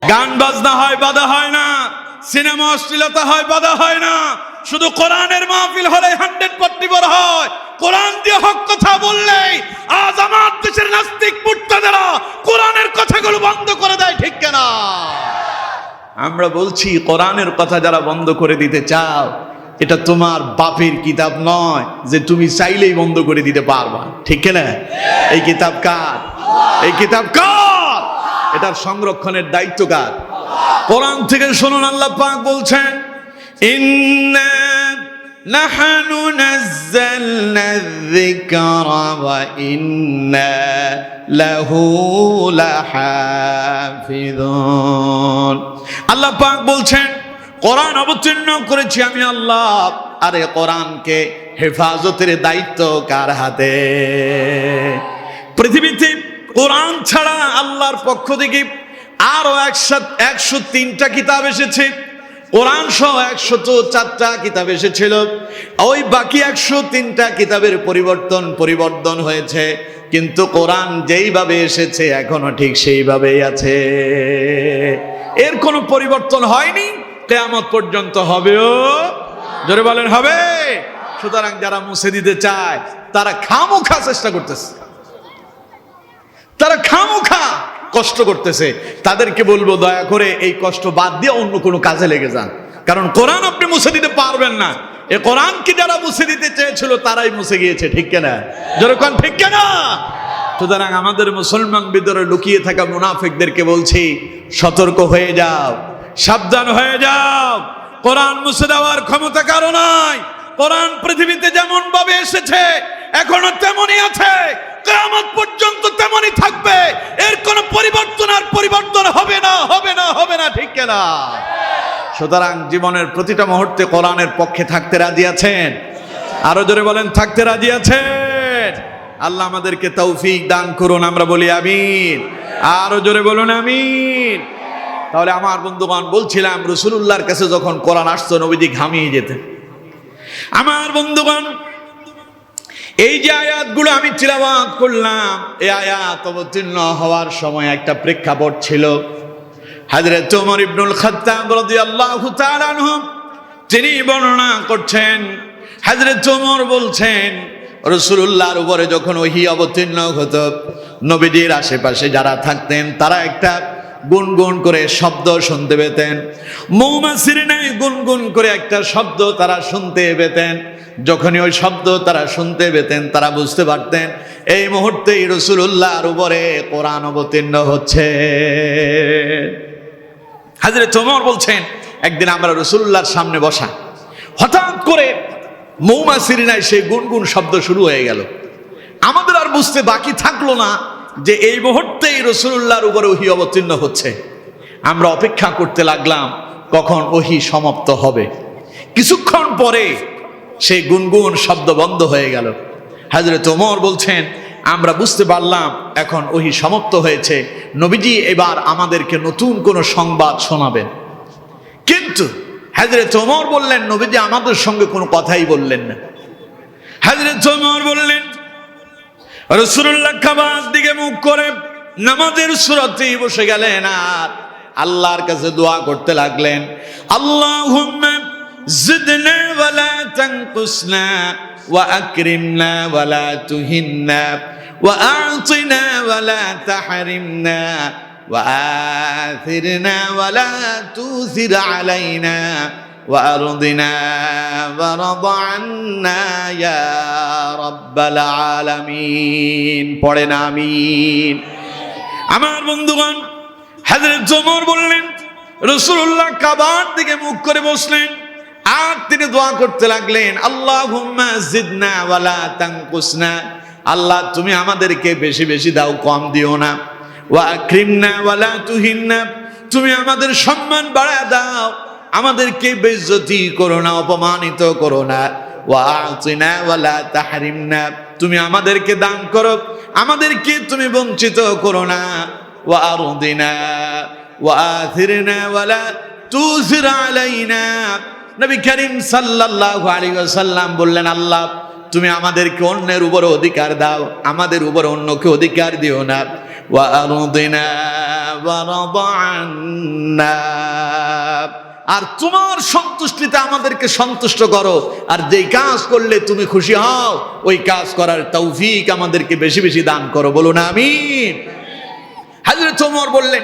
গান বাজনা হয় বাধা হয় না, সিনেমা অশ্লীলতা হয় বাধা হয় না, শুধু কোরআনের মাহফিল হলে 100% হয়। কোরআন দিয়ে হক কথা বললেই আজ আমার দেশের নাস্তিক মুর্তাজারা কোরআনের কথাগুলো বন্ধ করে দেয়, ঠিক কিনা? আমরা বলছি কোরআনের কথা যারা বন্ধ করে দিতে চাও, এটা তোমার বাপের কিতাব নয় যে তুমি চাইলেই বন্ধ করে দিতে পারবা, ঠিক কিনা? এই কিতাব কার? এই কিতাব কার? এটার সংরক্ষণের দায়িত্ব কার? কোরআন থেকে শুনুন, আল্লাহ পাক বলছেন, ইন্না নাহনু নাযালনা যিকরা ওয়া ইন্না লাহু লাহাফিযুন। আল্লাহ পাক বলছেন, কোরআন অবতীর্ণ করেছি আমি আল্লাহ, আরে কোরআনকে হেফাজতের দায়িত্ব কার হাতে? পৃথিবীতে কোরআন ছাড়া আল্লাহর পক্ষ থেকে আরো 103টা কিতাব এসেছে। কোরআন সহ 104টা কিতাব এসেছিল। ওই বাকি 103টা কিতাবের পরিবর্তন হয়েছে, কিন্তু কোরআন যেইভাবে এসেছে এখনো ঠিক সেইভাবেই আছে, এর কোনো পরিবর্তন হয়নি, কিয়ামত পর্যন্ত হবেও। জোরে বলেন হবে। সুতরাং যারা মুছে দিতে চায় তারা খামোখা চেষ্টা করতেছে, তারা খামোখা কষ্ট করতেছে। তাদেরকে বলবো, দয়া করে এই কষ্ট বাদ দিয়ে অন্য কোনো কাজে লেগে যান, কারণ কোরআন আপনি মুছে দিতে পারবেন না। এই কোরআনকে যারা মুছে দিতে চেয়েছিল তারাই মুছে গিয়েছে, ঠিক কিনা? যেরকম ঠিক কিনা? সুতরাং আমাদের মুসলমান ভিতরে লুকিয়ে থাকা মুনাফিকদেরকে বলছি, সতর্ক হয়ে যাও, সাবধান হয়ে যাও। কোরআন মুছে দেওয়ার ক্ষমতা কারো নাই। কোরআন পৃথিবীতে যেমন ভাবে এসেছে এখনো তেমনই আছে, কিয়ামত পর্যন্ত তেমনই থাকবে, এর কোনো পরিবর্তন হবে না, হবে না, হবে না, ঠিক কিনা? সুতরাং জীবনের প্রতিটা মুহূর্তে কোরআনের পক্ষে থাকতে রাজি আছেন? আরো জোরে বলেন, থাকতে রাজি আছেন? আল্লাহ আমাদেরকে তৌফিক দান করুন, আমরা বলি আমিন। আরো জোরে বলুন আমিন। তাহলে আমার বন্ধুগণ, বলছিলাম রাসূলুল্লাহর কাছে যখন কোরআন আসতো নবীজি ঘামিয়ে যেতেন। আমার বন্ধুগণ, এই যে আয়াতগুলো আমি তিলাওয়াত করলাম, এই আয়াত অবতীর্ণ হওয়ার সময় একটা প্রেক্ষাপট ছিল। হযরত ওমর ইবনুল খাত্তাব রাদিয়াল্লাহু তাআলা আনহু তিনি বর্ণনা করছেন, হযরত ওমর বলছেন, রাসূলুল্লাহর উপরে যখন ওহী অবতীর্ণ হতো, নবীজির আশেপাশে যারা থাকতেন তারা একটা গুনগুন করে শব্দ শুনতে পেতেন। মৌমাছির ন্যায় গুনগুন করে একটা শব্দ তারা শুনতে পেতেন। যখনই ওই শব্দ তারা শুনতে পেতেন, তারা বুঝতে পারতেন এই মুহূর্তেই রাসূলুল্লাহর উপরে কোরআন অবতীর্ণ হচ্ছে। হযরত ওমর বলছেন, একদিন আমরা রাসূলুল্লাহর সামনে বসা, হঠাৎ করে মৌমাছির ন্যায় সেই গুনগুন শব্দ শুরু হয়ে গেল। আমাদের আর বুঝতে বাকি থাকলো না যে এই মুহূর্তেই রাসূলুল্লাহর উপরে ওহী অবতীর্ণ হচ্ছে। আমরা অপেক্ষা করতে লাগলাম কখন ওহী সমাপ্ত হবে। কিছুক্ষণ পরে সেই গুনগুন শব্দ বন্ধ হয়ে গেল। হযরত ওমর বলছেন, আমরা বুঝতে পারলাম এখন ওহী সমাপ্ত হয়েছে, নবীজি এবার আমাদেরকে নতুন কোনো সংবাদ শোনাবেন। কিন্তু হযরত ওমর বললেন, নবীজি আমাদের সঙ্গে কোনো কথাই বললেন না। হযরত ওমর বললেন, রাসূলুল্লাহ কাবার দিকে মুখ করে নামাজের সুরাতেই বসে গেলেন আর আল্লাহর কাছে দোয়া করতে লাগলেন, আল্লাহুম্মা জিদনা ওয়া লা তানকুসনা ওয়া আকরিমনা ওয়া লা তুহিন্না ওয়া আ'তিনা ওয়া লা তাহরিমনা ওয়া আথিরনা ওয়া লা তুসির আলাইনা ওয়া আরদিনা ওয়া রাদ আন্না ইয়া রাব্বাল আলামিন। পড়েন আমিন। আমার বন্ধুগণ, হযরত ওমর বললেন, রাসূলুল্লাহ কাবার দিকে মুখ করে বসলেন আর তিনি দোয়া করতে লাগলেন, আল্লাহুম্মা জিদনা ওয়া লা তানকুসনা, আল্লাহ তুমি আমাদেরকে বেশি বেশি দাও, কম দিও না। ওয়া আকরিমনা ওয়া লা তুহিন্না, তুমি আমাদের সম্মান বাড়ায় দাও, আমাদেরকে বেইজ্জতি করো না, অপমানিত করো না। ওয়া আ'তিনা ওয়া লা তাহরিমনা, তুমি আমাদেরকে দান করো, আমাদেরকে তুমি বঞ্চিত করো না। ওয়া আরদিনা ওয়া আথিরনা ওয়া লা তুসির আলাইনা। নবী করিম সাল্লাল্লাহু আলাইহি ওয়াসাল্লাম বললেন, আল্লাহ তুমি আমাদেরকে অন্যের উপর অধিকার দাও, আমাদের উপর অন্যকে অধিকার দিও না। ওয়া আরদিনা ওয়া রাদ জান্নাহ। আর তোমার সন্তুষ্টিতে আমাদেরকে সন্তুষ্ট করো, আর যেই কাজ করলে তুমি খুশি হও ওই কাজ করার তৌফিক আমাদেরকে বেশি বেশি দান করো, বলুন আমিন। হযরত ওমর বললেন,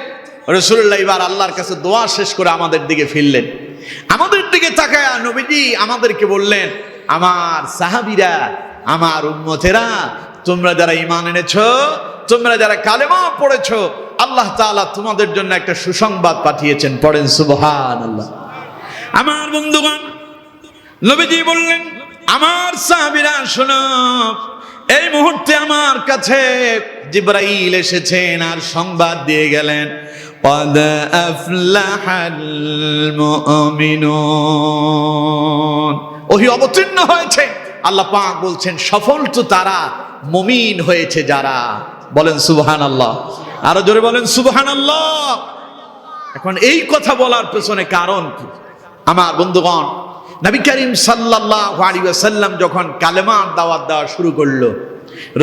রাসূলুল্লাহ এবার আল্লাহর কাছে দোয়া শেষ করে আমাদের দিকে ফিরলেন, আমাদের দিকে তাকায়া নবীজি আমাদেরকে বললেন, আমার সাহাবীরা, আমার উম্মতেরা, তোমরা যারা ঈমান এনেছো, তোমরা যারা কালেমা পড়েছো, আল্লাহ তাআলা তোমাদের জন্য একটা সুসংবাদ পাঠিয়েছেন, পড়েন সুবহানাল্লাহ। আমার বন্ধুগণ, নবীজি বললেন, আমার সাহাবীরা শোনো, এই মুহূর্তে আমার কাছে জিবরাইল এসেছেন আর সংবাদ দিয়ে গেলেন, قد أفلح المؤمنون, ওহী অবতীর্ণ হয়েছে। আল্লাহ পাক বলছেন সফল তো তারা, মুমিন হয়েছে যারা, বলেন সুবহানাল্লাহ, আরো জোরে বলেন সুবহানাল্লাহ। এখন এই কথা বলার পেছনে কারণ কি? আমার বন্ধুগণ, নবী করিম সাল্লাল্লাহু আলাইহি ওয়াসাল্লাম যখন কালেমার দাওয়াত দেওয়া শুরু করলো,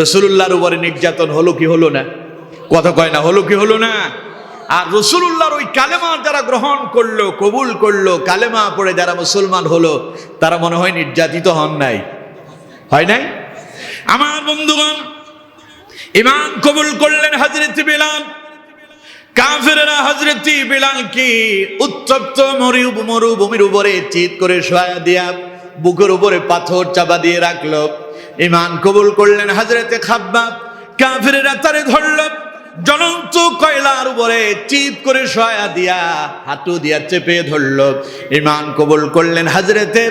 রাসূলুল্লাহর উপরে নির্যাতন হলো কি হলো না? কথা কয় না, হলো কি হলো না? আর রাসূলুল্লাহর ওই কালেমা যারা গ্রহণ করলো, কবুল করলো, কালেমা পড়ে যারা মুসলমান হলো, তারা মনে হয় নির্যাতিত হন নাই? হয় নাই? আমার বন্ধুগণ, ঈমান কবুল করলেন হযরত বিলাল। কাফেররা হযরত বিলালকে উত্তপ্ত মরুভূমির উপরে চিৎ করে শোয়া দিয়া বুকের উপরে পাথর চাপা দিয়ে রাখলো। ঈমান কবুল করলেন হযরত খাব্বাব। কাফেররা তারে ধরলো, জ্বলন্ত কয়লার উপরে চিৎ করে শোয়া দিয়া হাঁটু দিয়া চেপে ধরলো। ঈমান কবুল করলেন হযরতে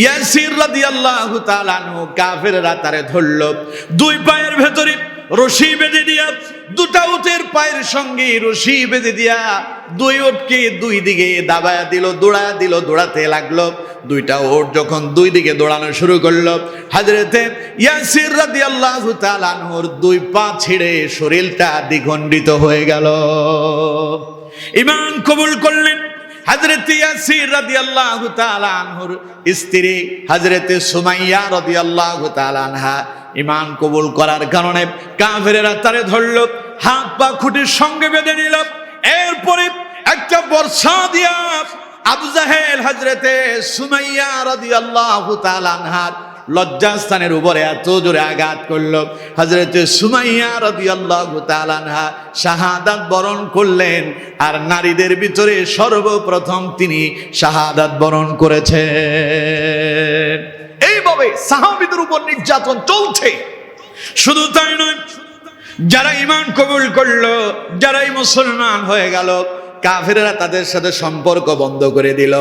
ইয়াসির রাদিয়াল্লাহু তাআলা আনহু। কাফেররা তারে ধরলো, দুই পায়ের ভেতরে রশি বেঁধে দিয়া, দুটা উটের পায়ের সঙ্গে রশি বেঁধে দিয়া দুই উটকে দুই দিকে দাবায়া দিল, দৌড়ায়া দিল, দৌড়াতে লাগলো। দুইটা উট যখন দুই দিকে দৌড়ানো শুরু করলো, হযরতে ইয়াসির রাদিয়াল্লাহু তাআলা আনহুর দুই পা ছিঁড়ে শরীরটা দ্বিখণ্ডিত হয়ে গেল। ঈমান কবুল করলেন হযরতে ইয়াসির রাদিয়াল্লাহু তাআলা আনহুর স্ত্রী হযরতে সুমাইয়া রাদিয়াল্লাহু তাআলা আনহা। ঈমান কবুল করার কারণে কাফেরেরা তারে ধরলো, হাত পা খুঁটির সঙ্গে বেঁধে নিল। এরপরে একটা বর্ষা দিয়া আবু জাহেল হযরতে সুমাইয়া রাদিয়াল্লাহু তাআলা আনহার লজ্জাস্থানের উপরে এত জোরে আঘাত করলো, হযরতে সুমাইয়া রাদিয়াল্লাহু তাআলা আনহা শাহাদাত বরণ করলেন। আর নারীদের ভিতরে সর্বপ্রথম তিনি শাহাদাত বরণ করেছেন। এইভাবে সাহাবীদের উপর নির্যাতন চলছে। শুধু তাই নয়, যারা ঈমান কবুল করলো, যারাই মুসলমান হয়ে গেল, কাফেররা তাদের সাথে সম্পর্ক বন্ধ করে দিল।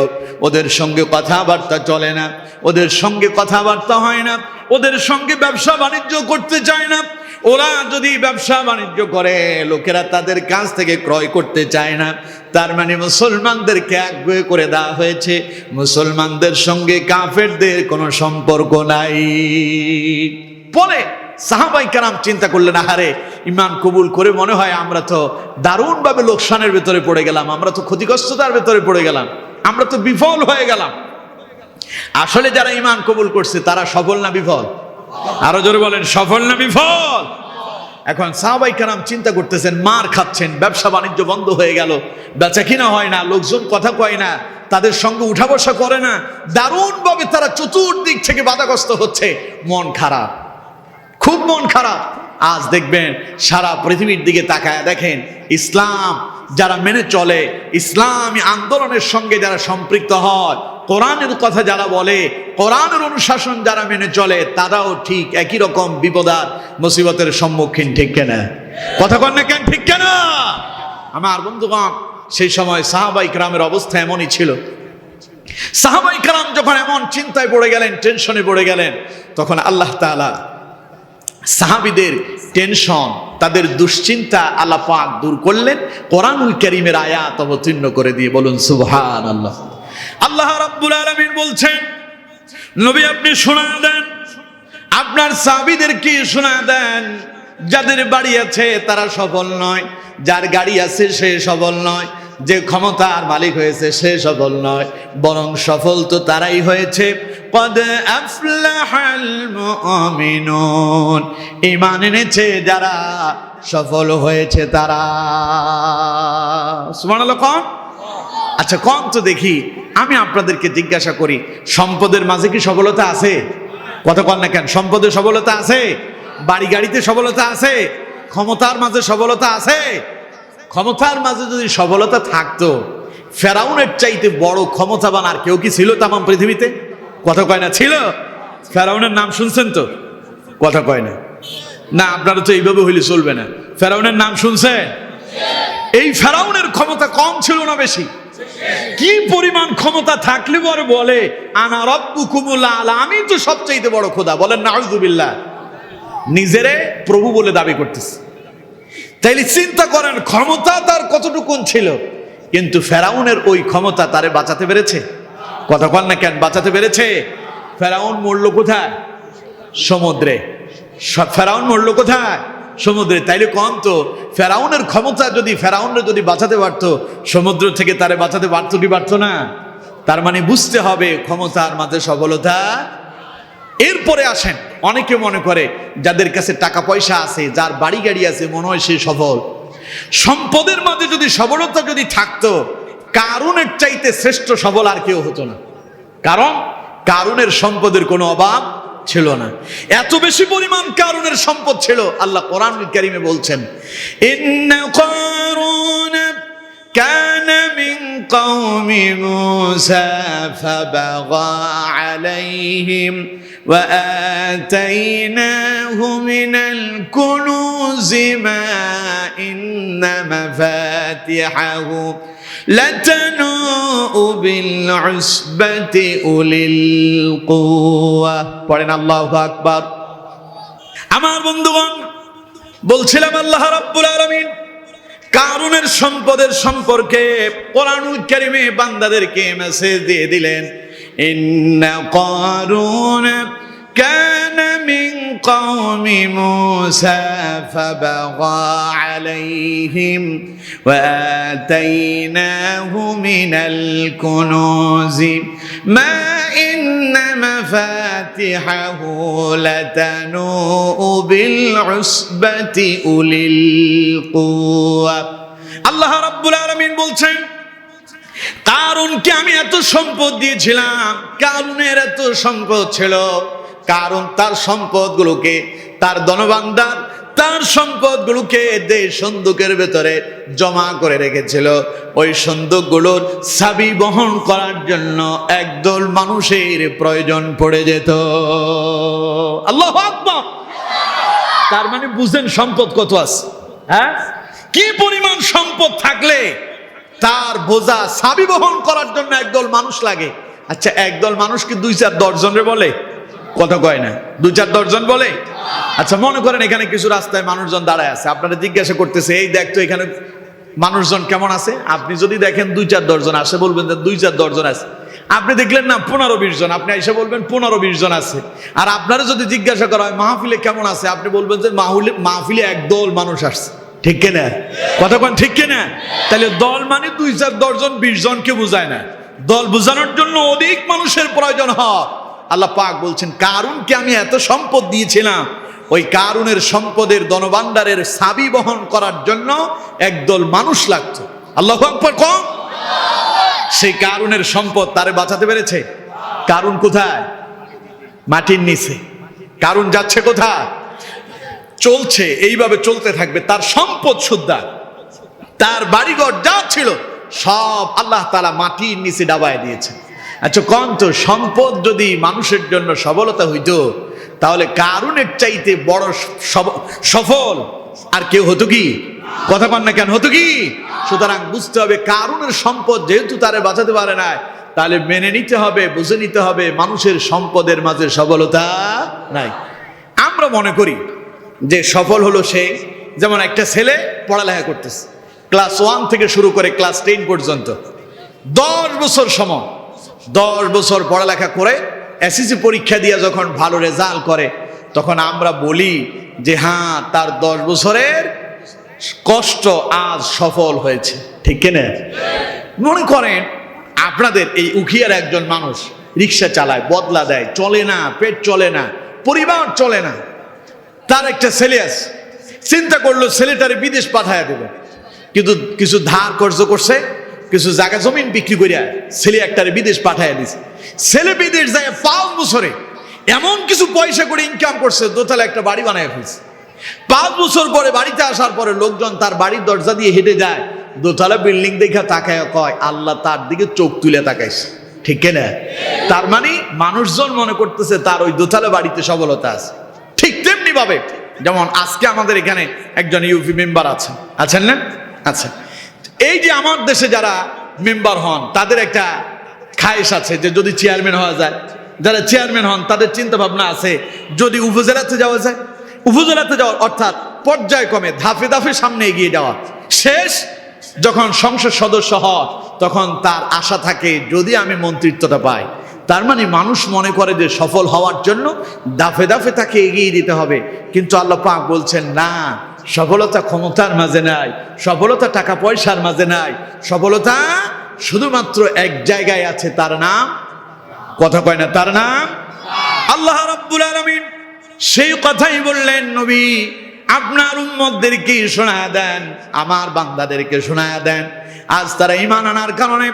ওদের সঙ্গে কথাবার্তা চলে না, ওদের সঙ্গে কথাবার্তা হয় না, ওদের সঙ্গে ব্যবসা বাণিজ্য করতে চায় না। ওরা যদি ব্যবসা বাণিজ্য করে, লোকেরা তাদের কাছ থেকে ক্রয় করতে চায় না। তার মানে মুসলমানদেরকে একগুঁয়ে করে দেওয়া হয়েছে, মুসলমানদের সঙ্গে কাফেরদের কোনো সম্পর্ক নাই। পরে সাহাবায়ে কেরাম চিন্তা করলেন, আহারে ঈমান কবুল করে মনে হয় আমরা তো দারুণভাবে লোকসানের ভেতরে পড়ে গেলাম, আমরা তো ক্ষতিগ্রস্ততার ভেতরে পড়ে গেলাম, আমরা তো বিফল হয়ে গেলাম। আসলে যারা ঈমান কবুল করছে তারা সফল না বিফল? আরো জোরে বলেন, সফল না বিফল? এখন সাহাবায়ে কেরাম চিন্তা করতেছেন, মার খাচ্ছেন, ব্যবসা বাণিজ্য বন্ধ হয়ে গেল, বেচা কিনা হয় না, লোকজন কথা কয় না, তাদের সঙ্গে উঠা বসা করে না, দারুণভাবে তারা চতুর্দিক থেকে বাধাগ্রস্ত হচ্ছে। মন খারাপ, খুব মন খারাপ। আজ দেখবেন সারা পৃথিবীর দিকে তাকায় দেখেন, ইসলাম যারা মেনে চলে, ইসলামী আন্দোলনের সঙ্গে যারা সম্পৃক্ত হয়, কোরআনের কথা যারা বলে, কোরআনের অনুশাসন যারা মেনে চলে, তারাও ঠিক একই রকম বিপদার মুসিবতের সম্মুখীন। ঠিক কেনা? কথা কন না কেন? ঠিক কেনা? আমার বন্ধুগণ, সেই সময় সাহাবায়ে কেরামের অবস্থা এমনই ছিল। সাহাবায়ে কেরাম যখন এমন চিন্তায় পড়ে গেলেন, টেনশনে পড়ে গেলেন, তখন আল্লাহ তাআলা সাহাবীদের টেনশন, তাদের দুশ্চিন্তা আল্লাহ পাক দূর করলেন কোরআনুল কারীমের আয়াত অবতীর্ণ করে দিয়ে। বলুন সুবহানাল্লাহ। আল্লাহ রাব্বুল আলামিন বলছেন, নবী আপনি শোনা দেন, আপনার সাহাবীদেরকে শোনা দেন, যাদের বাড়ি আছে তারা সফল নয়, যার গাড়ি আছে সে সফল নয়, যে ক্ষমতার মালিক হয়েছে সে সফল নয়, বরং সফল তো তারাই হয়েছে। قد أفلح المؤمنون, ঈমান এনেছে যারা, সফল হয়েছে তারা। সুবহানাল্লাহ। আচ্ছা কোন তো দেখি, আমি আপনাদেরকে জিজ্ঞাসা করি, সম্পদের মাঝে কি সফলতা আছে? কথা কন না কেন? সম্পদের সফলতা আছে? বাড়ি গাড়িতে সফলতা আছে? ক্ষমতার মাঝে সফলতা আছে? ক্ষমতার মাঝে যদি সফলতা থাকতো, ফেরাউনের চাইতে বড় ক্ষমতাবান আর কেউ কি ছিল তামাম পৃথিবীতে? কথা কয় না? ছিল? ফেরাউনের নাম শুনছেন তো? কথা কয় না? না, আপনারা তো এইভাবে হইলে চলবে না। ফেরাউনের নাম শুনছেন? এই ফেরাউনের ক্ষমতা কম ছিল না বেশি? কি পরিমাণ ক্ষমতা থাকলে পরে বলে আনা রাব্বুকুমুল আলা, আমি তো সবচাইতে বড় খোদা। বলেন নাউযুবিল্লাহ। নিজেরে প্রভু বলে দাবি করতেছে। তাইলে চিন্তা করেন ক্ষমতা তার কতটুকুন ছিল, কিন্তু ফেরাউনের ওই ক্ষমতা তারে বাঁচাতে পেরেছে? কথা কন না কেন? বাঁচাতে পেরেছে? ফেরাউন মরল কোথায়? সমুদ্রে। ফেরাউন মরল কোথায়? সমুদ্রে। তাইলে কন তো, ফেরাউনের ক্ষমতা যদি ফেরাউনরে যদি বাঁচাতে পারতো, সমুদ্র থেকে তারে বাঁচাতে পারতো কি পারতো না? তার মানে বুঝতে হবে ক্ষমতার মাঝে সফলতা। এরপরে আসেন, অনেকে মনে করে যাদের কাছে টাকা পয়সা আছে, যার বাড়ি গাড়ি আছে, মনে হয় সে সফল। সম্পদের মাঝে যদি সফলতা যদি থাকতো, কারুনের চাইতে শ্রেষ্ঠ সফল আর কেউ হতো না। কারণ কারুনের সম্পদের কোনো অভাব ছিল না। এত বেশি পরিমাণ কারুনের সম্পদ ছিল, আল্লাহ কোরআন কারীমে বলছেন, ইন্না কারুন কানা মিন কওমি মূসা ফাবাগা আলাইহিম ওয়া আতাইনাহু মিনাল কুনুজি মা ইন্না মাফাতিহাহু লাতানূ বিল উসবাতি উলিল কুওয়া। পড়েন আল্লাহু আকবার। আমার বন্ধুগণ, বলছিলাম আল্লাহ রাব্বুল আলামিন কারুনের সম্পদের সম্পর্কে কোরআনুল কারীমে বান্দাদেরকে মেসেজ দিয়ে দিলেন, ইন্না কারুন কানা মিন কওমি মূসা ফাবাগা আলাইহিম ওয়া আতাইনাহু মিনাল কুনুজি মা ইন্না মাফাতিহাহু লাতানূ বিল উসবাতি উলিল কুওয়া। আল্লাহ রাব্বুল আলামিন বলছেন, কারুনকে আমি এত সম্পদ দিয়েছিলাম, কারুনের এত সম্পদ ছিল, কারণ তার সম্পদগুলোকে, তার ধনভাণ্ডার, তার সম্পদগুলোকে দেশ সন্দুকের ভেতরে জমা করে রেখেছিল। ওই সন্দুকগুলোর চাবি বহন করার জন্য একদল মানুষের প্রয়োজন পড়ে যেত। আল্লাহু আকবার। তার মানে বুঝেন সম্পদ কত আছে? হ্যাঁ, কি পরিমাণ সম্পদ থাকলে তার বোঝা চাবি বহন করার জন্য একদল মানুষ লাগে। আচ্ছা, একদল মানুষ কি 2-4 জনের বলে? কথা কয় না? 2-4 জন বলে? আচ্ছা, মনে করেন এখানে কিছু রাস্তায় মানুষজন দাঁড়ায় আছে, আপনারা জিজ্ঞাসা করতেছে, এই দেখ তো এখানে মানুষজন কেমন আছে? আপনি যদি দেখেন 2-4 জন আসে, বলবেন যে 2-4 জন আছে। আপনি দেখলেন না 15-20 জন, আপনি এসে বলবেন 15-20 জন আছে। আর আপনারা যদি জিজ্ঞাসা করা হয় মাহফিলে কেমন আছে, আপনি বলবেন যে মাহফিলে একদল মানুষ আসছে। ঠিক কিনা? কথা কন ঠিক কিনা? তাহলে দল মানে 2-4 জন 20 জনকে বোঝায় না। দল বোঝানোর জন্য অধিক মানুষের প্রয়োজন হয়। আল্লাহ পাক বলছেন, কারুনকে আমি এত সম্পদ দিয়েছিলাম, ওই কারুনের সম্পদের ধনভাণ্ডারের চাবি বহন করার জন্য একদল মানুষ লাগতো। আল্লাহু আকবার কম। সেই কারুনের সম্পদ তারে বাঁচাতে পেরেছে? কারুন কোথায়? মাটির নিচে। কারুন যাচ্ছে কোথায়? চলছে, এইভাবে চলতে থাকবে। তার সম্পদ সুদ্ধা, তার বাড়িঘর যা ছিল সব আল্লাহ তাআলা মাটির নিচে ডাবায় দিয়েছে। আচ্ছা কোন তো, সম্পদ যদি মানুষের জন্য সফলতা হইতো, তাহলে কারুনের চাইতে বড় সফল আর কেউ হতো কি? কথা কন না কেন? হতো কি? সুতরাং বুঝতে হবে, কারুনের সম্পদ যেহেতু তারে বাঁচাতে পারে না, তাহলে মেনে নিতে হবে, বুঝে নিতে হবে মানুষের সম্পদের মাঝে সফলতা নাই। আমরা মনে করি যে সফল হলো সে, যেমন একটা ছেলে পড়ালেখা করতেছে, ক্লাস 1 থেকে শুরু করে ক্লাস 10 পর্যন্ত 10 বছর সময়, 10 বছর পড়ালেখা করে এসএসসি পরীক্ষা দিয়ে যখন ভালো রেজাল্ট করে, তখন আমরা বলি যে হ্যাঁ, তার 10 বছরের কষ্ট আজ সফল হয়েছে। ঠিক কিনা? মনে করেন আপনাদের এই উখিয়ার একজন মানুষ রিক্সা চালায়, বদলা দেয়, চলে না, পেট চলে না, পরিবার চলে না, তার একটা ছেলে আছে, চিন্তা করলো ছেলেটারে বিদেশ পাঠায় দেবে, কিন্তু কিছু ধার কর্জ করছে, কিছু জায়গা জমিন বিক্রি করিয়া ছেলে একটারে বিদেশ পাঠাইয়া দিছে। ছেলে বিদেশ যায় 5 বছরে এমন কিছু পয়সা করে ইনকাম করছে, দোতলা একটা বাড়ি বানায় ফেলছে। 5 বছর পরে বাড়িতে আসার পরে লোকজন তার বাড়ির দরজা দিয়ে হেঁটে যায়, দোতলা বিল্ডিং দেখা তাকায় কয় আল্লাহ তার দিকে চোখ তুলে তাকাইছে, ঠিক না? তার মানে মানুষজন মনে করতেছে তার ওই দোতলা বাড়িতে সফলতা আছে। ঠিক তেমনি ভাবে যেমন আজকে আমাদের এখানে একজন ইউপি মেম্বার আছেন না? আচ্ছা, এই যে আমার দেশে যারা মেম্বার হন তাদের একটা খায়েশ আছে যে যদি চেয়ারম্যান হওয়া যায়, যারা চেয়ারম্যান হন তাদের চিন্তা ভাবনা আছে যদি উপজেলাতে যাওয়া যায়, উপজেলাতে যাওয়ার অর্থাৎ পর্যায়ক্রমে ধাপে ধাপে সামনে এগিয়ে যাওয়া। শেষ যখন সংসদ সদস্য হয় তখন তার আশা থাকে যদি আমি মন্ত্রিত্বটা পাই। তার মানে মানুষ মনে করে যে সফল হওয়ার জন্য ধাপে ধাপে তাকে এগিয়ে দিতে হবে। কিন্তু আল্লাহ পাক বলছেন না, সফলতা ক্ষমতার মাঝে নাই, সফলতা টাকা পয়সার মাঝে নাই, সফলতা শুধুমাত্র এক জায়গায় আছে, তার নাম, কথা কয় না, তার নাম আল্লাহ রাব্বুল আলামিন। সেই কথাই বললেন নবী, আপনার উম্মতদেরকে শোনায়া দেন, আমার বান্দাদেরকে শোনায়া দেন, আজ তারা ঈমান আনার কারণে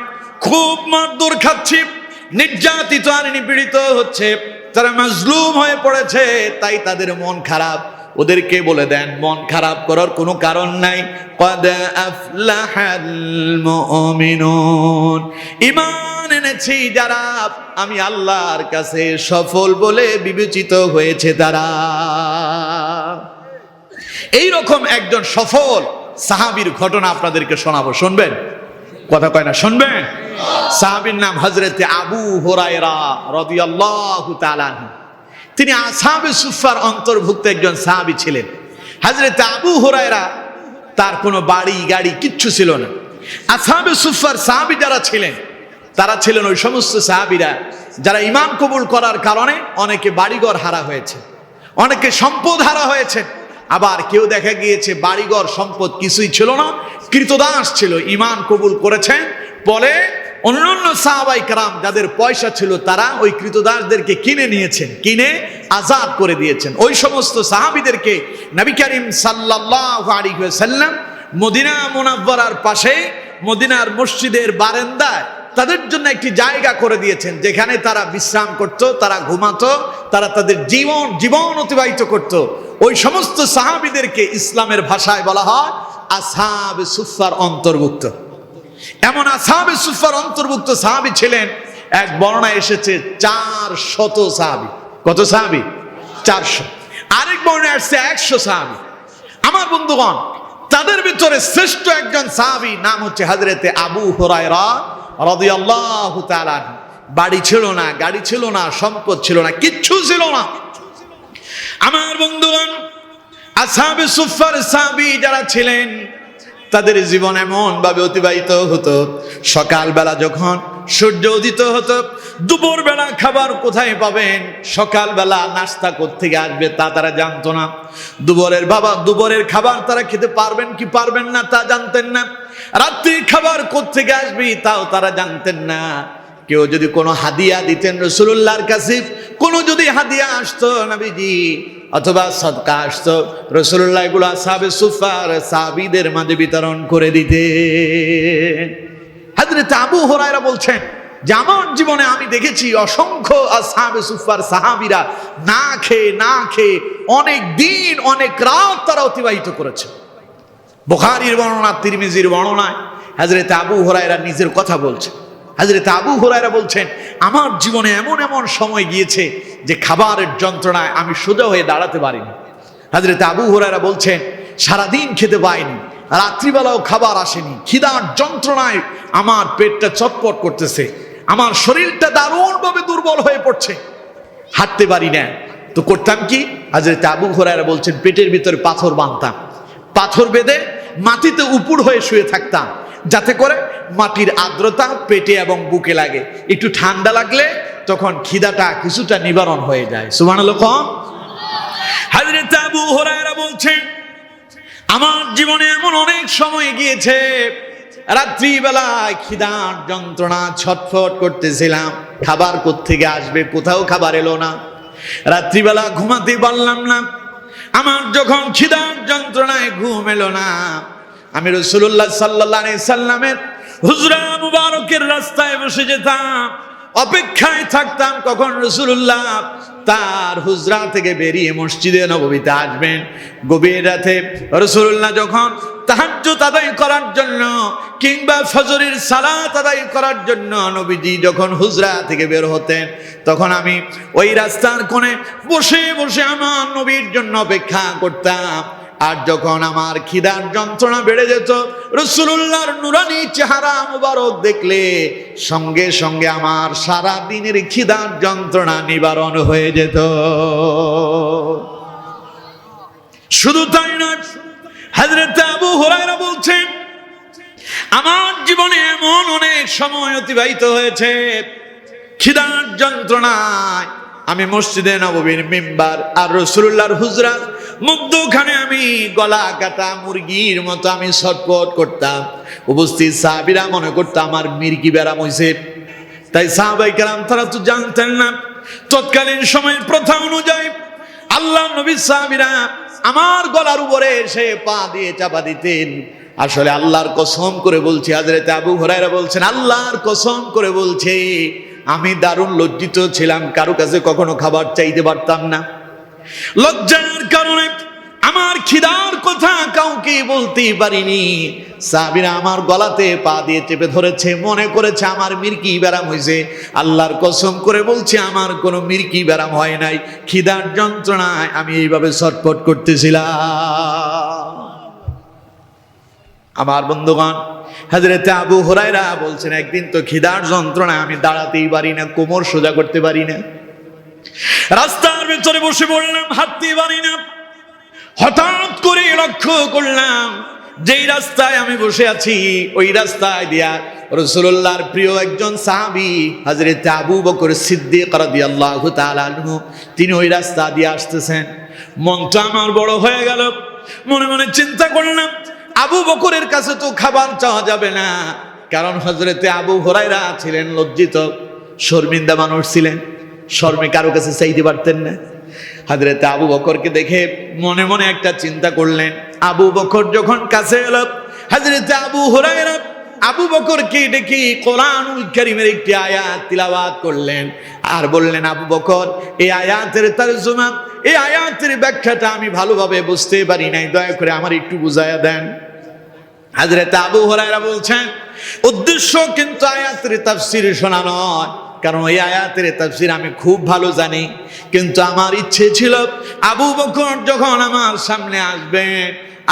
খুব মারধর খাচ্ছে, নির্যাতিত আর নিপীড়িত হচ্ছে, তারা মাজলুম হয়ে পড়েছে, তাই তাদের মন খারাপ। ওদেরকে বলে দেন মন খারাপ করার কোনো কারণ নাই। ক্বাদ আফলাহাল মুমিনুন, ঈমান এনেছি যারা, আমি আল্লাহর কাছে সফল বলে বিবেচিত হয়েছে তারা। এই রকম একজন সফল সাহাবীর ঘটনা আপনাদেরকে শোনাবো, শুনবেন? কথা কয় না, শুনবেন? সাহাবীর নাম হযরতে আবু হুরায়রা রাদিয়াল্লাহু তাআলা আনহু। তিনি আসহাবে সুফফার অন্তর্ভুক্ত একজন সাহাবী ছিলেন। হযরতে আবু হুরায়রা তার কোনো বাড়ি গাড়ি কিচ্ছু ছিল না। আসহাবে সুফফার সাহাবী যারা ছিলেন তারা ছিলেন ওই সমস্ত সাহাবীরা যারা ঈমান কবুল করার কারণে অনেকে বাড়িঘর হারা হয়েছে, অনেকে সম্পদ হারা হয়েছে, আবার কেউ দেখা গিয়েছে বাড়িঘর সম্পদ কিছুই ছিল না, কৃতদাস ছিল, ঈমান কবুল করেছেন বলে অন্যান্য সাহাবায়ে কেরাম যাদের পয়সা ছিল তারা ওই কৃতদাসদেরকে কিনে নিয়েছেন, কিনে আজাদ করে দিয়েছেন। ওই সমস্ত সাহাবীদেরকে নবী করিম সাল্লাল্লাহু আলাইহি ওয়াসাল্লাম মদিনা মুনাওয়ারার পাশে মদিনার মসজিদের বারান্দায় তাদের জন্য একটি জায়গা করে দিয়েছেন, যেখানে তারা বিশ্রাম করত, তারা ঘুমাতো, তারা তাদের জীবন অতিবাহিত করত। ওই সমস্ত সাহাবীদেরকে ইসলামের ভাষায় বলা হয় আসহাবে সুফফার অন্তর্ভুক্ত। এমন আসহাবে সুফফার অন্তর্ভুক্ত সাহাবী ছিলেন, এক বর্ণনায় এসেছে 400 সাহাবী। কত সাহাবী? 400। আরেক বর্ণনায় আসছে 100 সাহাবী। আমার বন্ধুগণ, তাদের ভিতরে শ্রেষ্ঠ একজন সাহাবী নাম হচ্ছে হযরতে আবু হুরায়রা রাদিয়াল্লাহু তাআলা আনহু। বাড়ি ছিল না, গাড়ি ছিল না, সম্পদ ছিল না, কিচ্ছু ছিল না। আমার বন্ধুগণ, আসহাবে সুফফার সাহাবী যারা ছিলেন তাদের জীবন এমন ভাবে অতিবাহিত হতো, সকালবেলা যখন সূর্য উদিত হতো, দুপুরবেলা খাবার কোথায় পাবেন, সকালবেলা নাস্তা কোত্থেকে আসবে তা তারা জানতো না, দুপুরের খাবার তারা খেতে পারবেন কি পারবেন না তা জানতেন না, রাত্রির খাবার কোত্থেকে আসবে তাও তারা জানতেন না। কেউ যদি কোনো হাদিয়া দিতেন রাসূলুল্লাহর কাছে, কোনো যদি হাদিয়া আসতো নবীজি অথবা সদকা আসতো, রাসূলুল্লাহ এগুলো আসহাবে সুফফার সাহাবীদের মাঝে বিতরণ করে দিতেন। হযরত আবু হুরায়রা বলছেন যে আমার জীবনে আমি দেখেছি অসংখ্য আসহাবে সুফফার সাহাবীরা না খেয়ে অনেক দিন অনেক রাত তারা অতিবাহিত করেছে। বুখারীর বর্ণনা, তিরমিজির বর্ণনায় হযরত আবু হুরায়রা নিজের কথা বলছেন। হযরত আবু হুরায়রা বলছেন আমার জীবনে এমন এমন সময় গিয়েছে যে খাবারের যন্ত্রণায় আমি সোজা হয়ে দাঁড়াতে পারিনি। হযরত আবু হুরায়রা বলছেন সারাদিন খেতে পাইনি, রাত্রিবেলাও খাবার আসেনি, খিদার যন্ত্রণায় আমার পেটটা চটপট করতেছে, আমার শরীরটা দারুণভাবে দুর্বল হয়ে পড়ছে, হাঁটতে পারি না। তো করতাম কি? হযরত আবু হুরায়রা বলছেন পেটের ভিতরে পাথর বাঁধতাম, পাথর বেঁধে মাটিতে উপুড় হয়ে শুয়ে থাকতাম, যাতে করে মাটির আর্দ্রতা পেটে এবং বুকে লাগে, একটু ঠান্ডা লাগলে তখন খিদাটা কিছুটা নিবারণ হয়ে যায়। সুবহানাল্লাহ। হযরত আবু হুরায়রা বলছেন আমার জীবনে এমন অনেক সময় গিয়েছে রাত্রিবেলায় খিদার যন্ত্রণা ছটফট করতেছিলাম, খাবার কোত্থেকে আসবে, কোথাও খাবার এলো না, রাত্রিবেলা ঘুমাতে পারলাম না। আমার যখন খিদার যন্ত্রণায় ঘুম এলো না, আমি রাসূলুল্লাহ সাল্লাল্লাহু আলাইহি সাল্লামের হুজরা মুবারকের রাস্তায় বসে যেতাম, অপেক্ষায় থাকতাম কখন রাসূলুল্লাহ তার হুজরা থেকে বেরিয়ে মসজিদে নববীতে আসবেন। গভীর রাতে রাসূলুল্লাহ যখন তাহাজ্জুদ আদায় করার জন্য কিংবা ফজরের সালাত আদায় করার জন্য নবীজি যখন হুজরা থেকে বের হতেন, তখন আমি ওই রাস্তার কোণে বসে বসে আমার নবীর জন্য অপেক্ষা করতাম। আর যখন আমার খিদার যন্ত্রণা বেড়ে যেত, রাসূলুল্লাহর নুরানি চেহারা মুবারক দেখলে সঙ্গে সঙ্গে আমার সারা দিনের খিদার যন্ত্রণা নিবারণ হয়ে যেত। শুধু তাই না, হযরত আবু হুরায়রা বলছেন, আমার জীবনে এমন অনেক সময় অতিবাহিত হয়েছে খিদার যন্ত্রণায় আমি মসজিদে নববীর মিম্বার আর রাসূলুল্লাহর হুজরা মধ্যখানে আমি গলা কাটা মুরগির মতো আমি ছটফট করতাম। উপস্থিত সাহাবীরা মনে করতো আমার মির্গি ব্যারাম হইছে। তাই সাহাবায়ে কেরাম তারা তো জানতেন না, তৎকালীন সময়ের প্রথা অনুযায়ী আল্লাহ নবী সাহাবীরা আমার গলার উপরে এসে পা দিয়ে চাপা দিতেন। আসলে আল্লাহর কসম করে বলছি, হযরত আবু হুরায়রা বলছেন, আল্লাহর কসম করে বলছে আমি দারুণ লজ্জিত ছিলাম, কারো কাছে কখনো খাবার চাইতে পারতাম না। লজ্জার কারণে আমার খিদার কথা কাউকে বলতে পারিনি। সাহাবীরা আমার গলাতে পা দিয়ে চেপে ধরেছে, মনে করেছে আমার মির্কি ব্যারাম হয়েছে। আল্লাহর কসম করে বলছি আমার কোনো মির্কি ব্যারাম হয় নাই, খিদার যন্ত্রণায় আমি এইভাবে ছটফট করতেছিলাম। আমার বন্ধুগণ, হযরত আবু হুরায়রা বলছেন, একদিন তো খিদার যন্ত্রণায় আমি দাঁড়াতেই পারি না, কোমর সোজা করতে পারি না, রাস্তার ভেতরে বসে পড়লাম, হাঁটতে পারি না। হঠাৎ করে লক্ষ্য করলাম যেই রাস্তায় আমি বসে আছি ওই রাস্তায় দিয়া রাসূলুল্লাহর প্রিয় একজন সাহাবী হযরত আবু বকর সিদ্দিক রাদিয়াল্লাহু তাআলা আনহু তিনি ওই রাস্তা দিয়ে আসতেছেন। মনটা আমার বড় হয়ে গেল, মনে মনে চিন্তা করলাম আবু বকরের কাছে তো খাবার চাওয়া যাবে না, কারণ হযরতে আবু হুরায়রা ছিলেন লজ্জিত শর্মিন্দা মানুষ ছিলেন, শর্মে কারো কাছে চাইতে পারতেন না। হযরতে আবু বকরকে দেখে মনে মনে একটা চিন্তা করলেন। আবু বকর যখন কাছে এলো, হযরতে আবু হুরায়রা আবু বকরকে ডেকে কোরআনুল কারীমের একটি আয়াত তিলাওয়াত করলেন আর বললেন, আবু বকর এই আয়াতের তরজমা, এই আয়াতের ব্যাখ্যাটা আমি ভালোভাবে বুঝতে পারি নাই, দয়া করে আমার একটু বুঝায়া দেন। হযরতে আবু হুরায়রা বলছেন, উদ্দেশ্য কিন্তু আয়াতের তাফসীর শোনা নয়, কারণ এই আয়াতের তাফসীর আমি খুব ভালো জানি, কিন্তু আমার ইচ্ছে ছিল আবু বকর যখন আমার সামনে আসবেন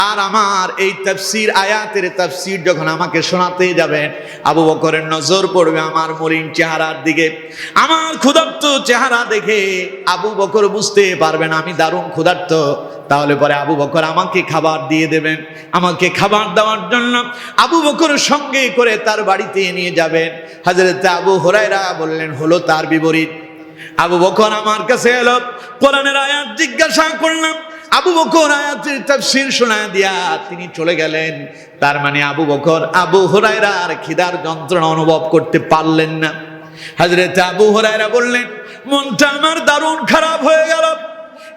আর আমার এই তাফসীর আয়াতের তাফসীর যখন আমাকে শোনাতে যাবেন, আবু বকরের নজর পড়বে আমার মলিন চেহারার দিকে। আমার ক্ষুধার্ত চেহারা দেখে আবু বকর বুঝতে পারবেন আমি দারুণ ক্ষুধার্ত, তাহলে পরে আবু বকর আমাকে খাবার দিয়ে দেবেন। আমাকে খাবার দেওয়ার জন্য আবু বকর সঙ্গে করে তার বাড়িতে নিয়ে যাবেন। হযরত আবু হুরায়রা বললেন, হলো তার বিপরীত। আবু বকর আমার কাছে এলো, কোরআনের আয়াত জিজ্ঞাসা করলাম, আবু বকর আয়াতের তাফসীর শোনায় দিয়া তিনি চলে গেলেন। তার মানে আবু বকর আবু হুরায়রার খিদার যন্ত্রণা অনুভব করতে পারলেন না। হযরত আবু হুরায়রা বললেন, মনটা আমার দারুণ খারাপ হয়ে গেল।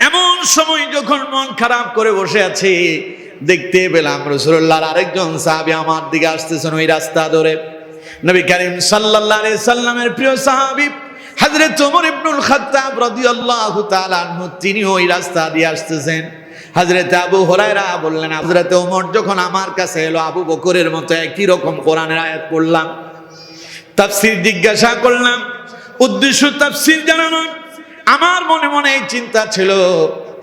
এমন সময় যখন মন খারাপ করে বসে আছি, দেখতে পেলাম রাসূলুল্লাহর আরেকজন সাহাবী আমার দিকে আসতেছেন ওই রাস্তা ধরে। নবী করিম সাল্লাল্লাহু আলাইহি সাল্লামের প্রিয় সাহাবী হযরত ওমর ইবনুল খাত্তাব রাদিয়াল্লাহু তাআলা আনহু তিনি ওই রাস্তা দিয়ে আসতেছেন। হযরত আবু হুরায়রা বললেন, হযরত ওমর যখন আমার কাছে এলো, আবু বকরের মতো একই রকম কোরআনের আয়াত পড়লাম, তাফসীর জিজ্ঞাসা করলাম, উদ্দেশ্য তাফসীর জানা নয়। আমার মনে মনে এই চিন্তা ছিল,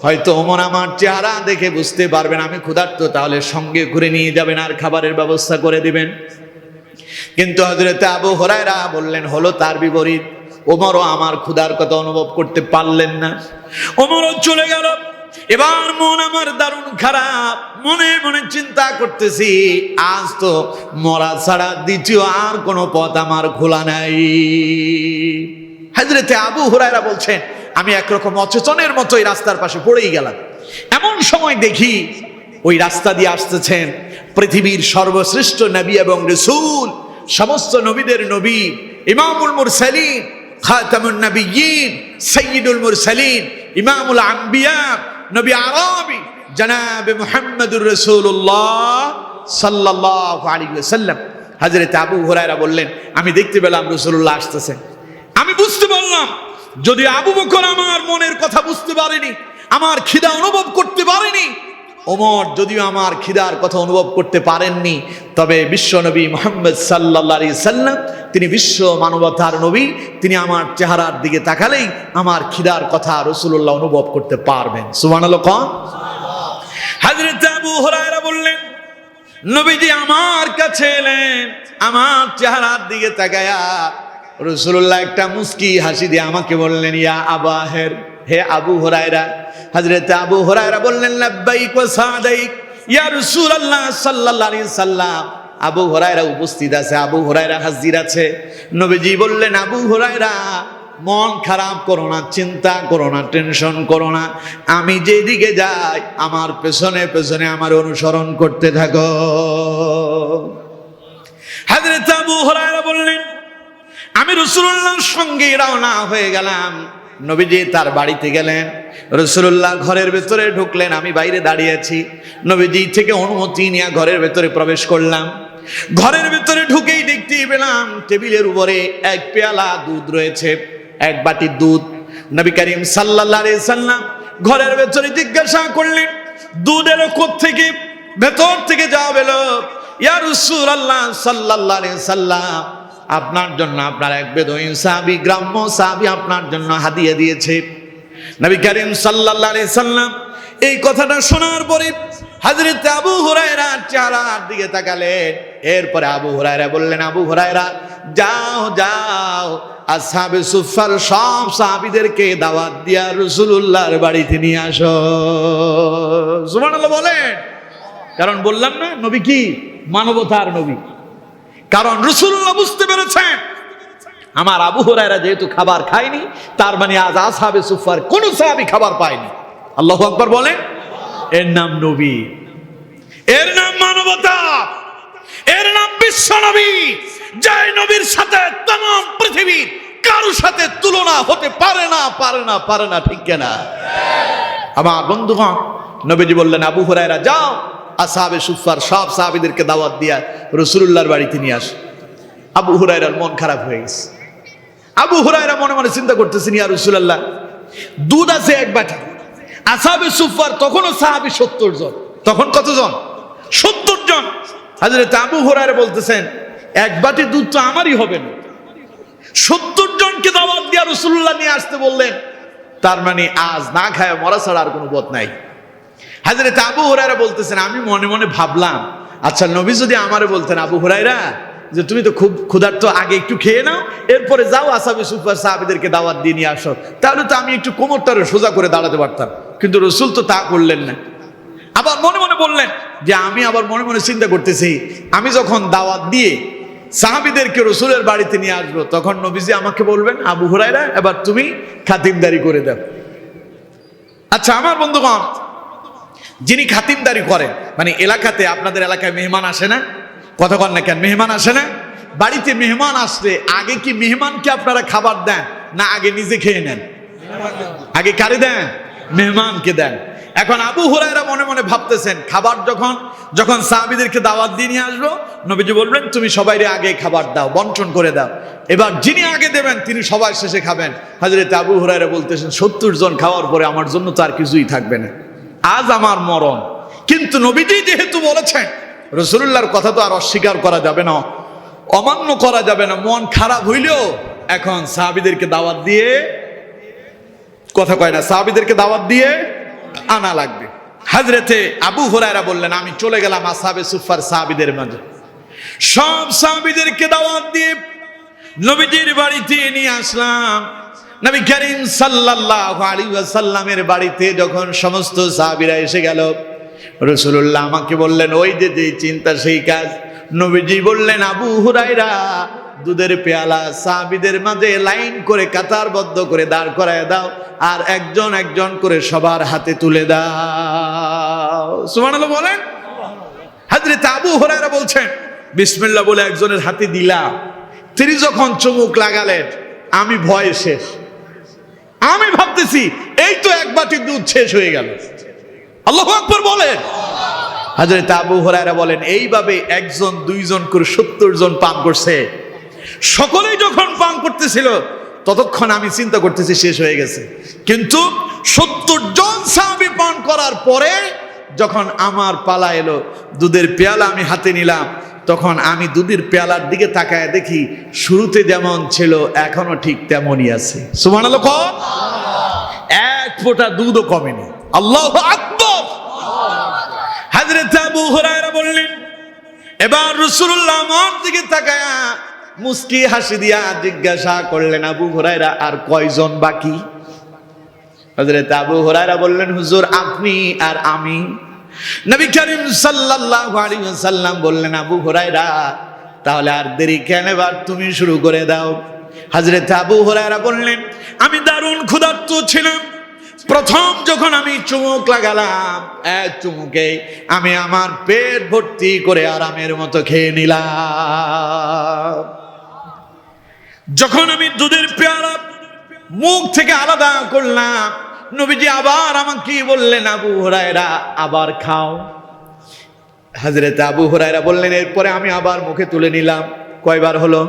হয়তো ওমর আমার চেহারা দেখে বুঝতে পারবেন আমি ক্ষুধার্ত, তাহলে সঙ্গে করে নিয়ে যাবেন আর খাবারের ব্যবস্থা করে দিবেন। কিন্তু হযরত আবু হুরায়রা বললেন, হলো তার বিপরীত। ওমরও আমার ক্ষুধার কথা অনুভব করতে পারলেন না, ওমরও চলে গেল। এবার মন আমার দারুণ খারাপ, মনে মনে চিন্তা করতেছি আজ তো মরা ছাড়া দ্বিতীয় আর কোনো পথ আমার খোলা নাই। হযরতে আবু হুরায়রা বলছেন, আমি একরকম অচেতনের মতো এই রাস্তার পাশে পড়েই গেলাম। এমন সময় দেখি ওই রাস্তা দিয়ে আসতেছেন পৃথিবীর সর্বশ্রেষ্ঠ নবী এবং রাসূল, সমস্ত নবীদের নবী, ইমামুল মুরসালিন, খাতামুন নবিয়্যিন, সাইয়্যিদুল মুরসালিন, ইমামুল আম্বিয়া, নবী আরবি জনাব মুহাম্মদুর রাসূলুল্লাহ সাল্লাল্লাহু আলাইহি ওয়াসাল্লাম। হযরত আবু হুরায়রা বললেন, আমি দেখতে পেলাম রাসূলুল্লাহ আসতেছেন। আমি বুঝতে পারলাম যদি আবু বকর আমার মনের কথা বুঝতে পারেনি, আমার খিদা অনুভব করতে পারেনি, ওমর যদিও আমার খিদার কথা অনুভব করতে পারেননি, তবে বিশ্বনবী মুহাম্মদ সাল্লাল্লাহু আলাইহি সাল্লাম তিনি বিশ্ব মানবতার নবী, তিনি আমার চেহারার দিকে তাকালেই আমার খিদার কথা রাসূলুল্লাহ অনুভব করতে পারবেন। সুবহানাল্লাহ। কোন হযরত আবু হুরায়রা বললেন, নবীজি আমার কাছে এলেন, আমার চেহারার দিকে তাকায়া রাসূলুল্লাহ একটা মুস্কি হাসি দিয়ে আমাকে বললেন, ইয়া আবাহের, হে আবু হুরায়রা। হযরত আবু হুরায়রা বললেন, লাব্বাইক ওয়া সাদাইক ইয়া রাসূলুল্লাহ সাল্লাল্লাহু আলাইহি সাল্লাম। আবু হুরায়রা উপস্থিত আছে, আবু হুরায়রা হাজির আছে। নবীজি বললেন, আবু হুরায়রা মন খারাপ করো না, চিন্তা করো না, টেনশন করো না, আমি যেদিকে যাই আমার পেছনে পেছনে আমার অনুসরণ করতে থাকো। হযরত আবু হুরায়রা বললেন, আমি রাসূলুল্লাহর সঙ্গে রওনা হয়ে গেলাম। নবীজি তার বাড়িতে গেলেন, রাসূলুল্লাহ ঘরের ভেতরে ঢুকলেন, আমি বাইরে দাঁড়িয়ে আছি। নবীজি থেকে অনুমতি নিয়ে ঘরের ভেতরে প্রবেশ করলাম। ঘরের ভেতরে ঢুকেই দেখতে পেলাম টেবিলের উপরে এক পেয়ালা দুধ রয়েছে, এক বাটি দুধ। নবী করিম সাল্লাল্লাহু আলাইহি সাল্লাম ঘরের ভেতরে জিজ্ঞাসা করলেন, দুধ এলো কোত্থেকে? ভেতর থেকে জবাব এলো, ইয়া রাসূলুল্লাহ সাল্লাল্লাহু আলাইহি সাল্লাম, আপনার জন্য আপনার এক বেদুইন সাহাবী, গ্রাম্য সাহাবী আপনার জন্য হাদিয়া দিয়েছে। নবী করিম সাল্লাল্লাহু আলাইহি সাল্লাম এই কথাটা শোনার পরে হযরত আবু হুরায়রা চেহারার দিকে তাকালেন। এরপরে আবু হুরায়রা বললেন, আবু হুরায়রা যাও যাও, আসহাবে সুফার সব সাহাবীদেরকে দাওয়াত দিয়া রাসূলুল্লাহর বাড়িতে নিয়ে আসো। সুবহানাল্লাহ বলেন। কারণ বললাম না নবী কি মানবতার নবী। কারণ রাসূলুল্লাহ বুঝতে পেরেছেন আমার আবু হুরায়রা যেহেতু খাবার খায়নি, তার মানে আজ আসহাবে সুফার কোন সাহাবী খাবার পায়নি। আল্লাহু আকবার বলেন। এর নাম নবী, এর নাম মানবতা, এর নাম বিশ্ব নবী। যে নবীর সাথে तमाम পৃথিবীর কারোর সাথে তুলনা হতে পারে না, পারে না, পারে না, ঠিক কিনা? আমার বন্ধুগণ, নবীজি বললেন, আবু হুরায়রা যাও, আসহাবে সুফার সব সাহাবীদেরকে দাওয়াত দিয়া রাসূলুল্লাহর বাড়িতে নিয়ে আস। আবু হুরায়রার মন খারাপ হয়ে গেছে। আবু হুরায়রা মনে মনে চিন্তা করতেছেন, ইয়া রাসূলুল্লাহ, দুধ আছে এক বাটি, আসহাবে সুফার তখনও সাহাবী 70 জন। তখন কতজন? 70 জন। হযরত আবু হুরায়রা বলতেছেন, এক বাটি দুধ তো আমারই হবে না, 70 জনকে দাওয়াত দিয়া রাসূলুল্লাহ নিয়ে আসতে বললেন, তার মানে আজ না খায় মরা ছাড়া আর কোনো পথ নাই। হযরত আবু হুরায়রা বলতেছেন, আমি মনে মনে ভাবলাম, আচ্ছা নবী যদি আমারে বলতেন, আবু হুরায়রা যে তুমি তো খুব ক্ষুধার্ত, আগে একটু খেয়ে নাও, এরপরে যাও আসহাবে সুফার সাহাবীদেরকে দাওয়াত দিয়ে নিয়ে আসো, তাহলে তো আমি একটু কোমরটারে সোজা করে দাঁড়াতে পারতাম। কিন্তু রাসূল তো তা করলেন না। আবার মনে মনে বললেন যে আমি আবার মনে মনে চিন্তা করতেছি, আমি যখন দাওয়াত দিয়ে সাহাবীদেরকে রাসূলের বাড়িতে নিয়ে আসবো, তখন নবীজি আমাকে বলবেন, আবু হুরায়রা এবার তুমি খাতিমদারি করে দাও। আচ্ছা আমার বন্ধুগণ, যিনি খাতিমদারি করেন, মানে এলাকাতে, আপনাদের এলাকায় মেহমান আসে না? কথা কন না কেন? মেহমান আসে না? বাড়িতে মেহমান আসলে আগে কি মেহমানকে আপনারা খাবার দেন না আগে নিজে খেয়ে নেন? আগে কারে দেন? মেহমানকে দেন। এখন আবু হুরায়রা মনে মনে ভাবতেছেন, খাবার যখন সাহাবীদেরকে দাওয়াত দিয়ে নিয়ে আসবো, নবীজি বলবেন তুমি সবাইরে আগে খাবার দাও, বন্টন করে দাও। এবার যিনি আগে দেবেন তিনি সবাই শেষে খাবেন। হযরত আবু হুরায়রা বলতেছেন, 70 জন খাওয়ার পরে আমার জন্য তো আর কিছুই থাকবে না, আজ আমার মরণ। কিন্তু নবীজি যেহেতু বলেছেন, রাসূলুল্লাহর কথা তো আর অস্বীকার করা যাবে না, অমান্য করা যাবে না। মন খারাপ হইলেও এখন সাহাবীদেরকে দাওয়াত দিয়ে, কথা কয় না, সাহাবীদেরকে দাওয়াত দিয়ে আনা লাগবে। হযরতে আবু হুরায়রা বললেন, আমি চলে গেলাম আসহাবে সুফার সাহাবীদের মাঝে, সব সাহাবীদেরকে দাওয়াত দিয়ে নবীজির বাড়িতে নিয়ে আসলাম। নবী করিম সাল্লাল্লাহু আলাইহি ওয়াসাল্লামের বাড়িতে যখন সমস্ত সাহাবীরা এসে গেল, রাসূলুল্লাহ আমাকে বললেন, ওই যে চিন্তা সেই কাজ। নবীজি বললেন, আবু হুরায়রা দুধের পেয়ালা সাহাবীদের মাঝে লাইন করে কাতারবদ্ধ করে দাঁড় করায় দাও, আর একজন একজন করে সবার হাতে তুলে দাও। সুবহানাল্লাহ বলেন। হযরত আবু হুরায়রা বলছেন, বিসমিল্লাহ বলে একজনের হাতে দিলাম। তিনি যখন চুমুক লাগালেন, আমি ভয়ে শেষ। আমি ভাবতেছি এই তো এক বাটি দুধ শেষ হয়ে গেল। আল্লাহু আকবার বলেন। হযরত আবু হুরায়রা বলেন এইভাবে একজন দুইজন করে 70 জন পান করছে। সকলেই যখন পান করতেছিল ততক্ষণ আমি চিন্তা করতেছি শেষ হয়ে গেছে, কিন্তু 70 জন সাহাবী পান করার পরে যখন আমার পালা এলো, দুধের পেয়ালা আমি হাতে নিলাম, তখন আমি দুধের পেয়ালার দিকে তাকায় দেখি শুরুতে যেমন ছিল এখনো ঠিক তেমনই আছে। সুবহানাল্লাহ। এক ফোঁটা দুধও কমেনি। আল্লাহু আকবার। হযরত আবু হুরায়রা বললেন, এবার রাসূলুল্লাহ আমার দিকে তাকায় মুস্কি হাসি দিয়া জিজ্ঞাসা করলেন, আবু হুরায়রা আর কয়জন বাকি? হযরত আবু হুরায়রা বললেন, হুজুর আপনি আর আমি। নবী করিম সাল্লাল্লাহু আলাইহি ওয়াসাল্লাম বললেন, আবু হুরায়রা তাহলে আর দেরি কেন, এবার তুমি শুরু করে দাও। হযরত আবু হুরায়রা বললেন, আমি দারুণ ক্ষুধার্ত ছিলাম। প্রথম যখন আমি চুমুক লাগালাম, এক চুমুকে আমি আমার পেট ভর্তি করে আরামের মতো খেয়ে নিলাম। যখন আমি দুধের পেয়ালা মুখ থেকে আলাদা করলাম, নবীজি আবার আমাকে বললেন, আবু হুরায়রা আবার খাও। হযরত আবু হুরায়রা বললেন, এরপরে আমি আবার মুখে তুলে নিলাম। কয়বার হলো?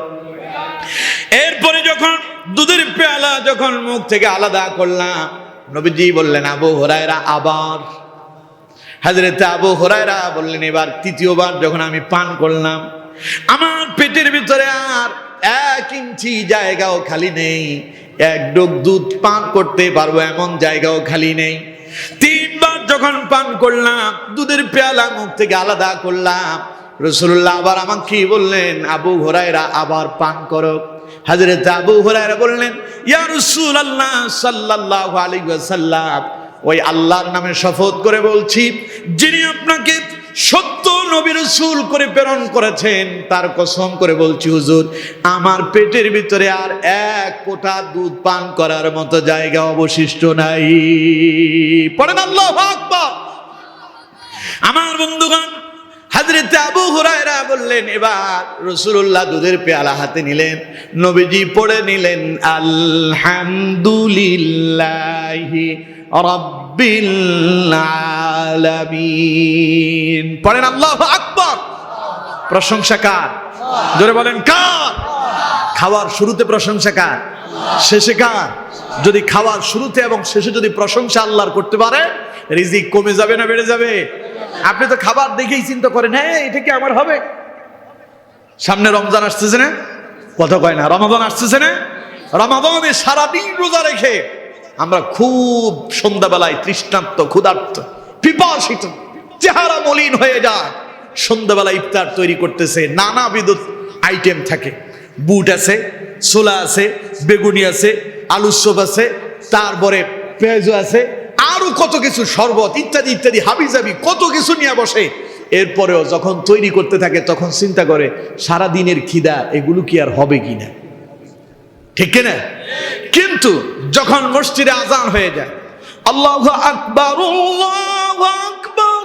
এরপরে যখন দুধের পেয়ালা যখন মুখ থেকে আলাদা করলাম, নবীজি বললেন, আবু হুরায়রা আবার। হযরত আবু হুরায়রা বললেন, এবার তৃতীয়বার যখন আমি পান করলাম, আমার পেটের ভিতরে আর 1 ইঞ্চি জায়গাও খালি নেই, এক ডোক দুধ পান করতে পারবো এমন জায়গাও খালি নেই। 3 বার যখন পান করলাম, দুধের পেয়ালা মুখ থেকে আলাদা করলাম, রাসূলুল্লাহ আবার আমাকে বললেন, আবু হুরায়রা আবার পান করো। হযরত আবু হুরায়রা বললেন, ইয়া রাসূলুল্লাহ সাল্লাল্লাহু আলাইহি ওয়াসাল্লাম, ওই আল্লাহর নামে শপথ করে বলছি, যিনি আপনাকে সত্য নবী রাসূল করে প্রেরণ করেছেন, তার কসম করে বলছি হুজুর, আমার পেটের ভিতরে আর 1 ফোঁটা দুধ পান করার মতো জায়গা অবশিষ্ট নাই। পড়েন আল্লাহু আকবার। আমার বন্ধুগণ, হযরত আবু হুরায়রা বললেন, এবার রাসূলুল্লাহ দুধের পেয়ালা হাতে নিলেন, নবীজি পড়ে নিলেন, আলহামদুলিল্লাহি রাব্বিল আলামিন। পড়েন আল্লাহু আকবার। প্রশংসা কার? জোরে বলেন কার? খাওয়ার শুরুতে প্রশংসা কার? শেষে কার? যদি খাওয়ার শুরুতে এবং শেষে যদি প্রশংসা আল্লাহর করতে পারে, রিজিক কমে যাবে না বেড়ে যাবে? আপনি তো খাবার দেখেই চিন্তা করেন, হ্যাঁ এটা কি আমার হবে? সামনে রমজান আসতেছে না? কথা কয় না। রমাদান আসতেছে না? রমাদানে সারাদিন রোজা রেখে আমরা খুব সন্ধ্যাবেলায় তৃষ্ণার্ত, ক্ষুধার্ত, পিপাসিত, চেহারা মলিন হয়ে যায়। সন্ধ্যাবেলা ইফতার তৈরি করতেছে, নানাবিধ আইটেম থাকে, বুট আছে, ছোলা আছে, বেগুনি আছে, আলুর চপ আছে, তারপরে পেঁয়াজু আছে, আরো কত কিছু, শরবত ইত্যাদি ইত্যাদি হাবিজাবি কত কিছু নিয়ে বসে। এরপরেও যখন তৈরি করতে থাকে তখন চিন্তা করে সারা দিনের খিদা এগুলো কি আর হবে কিনা, ঠিক কিনা? কিন্তু যখন মসজিদে আজান হয়ে যায়, আল্লাহু আকবার, আল্লাহু আকবার,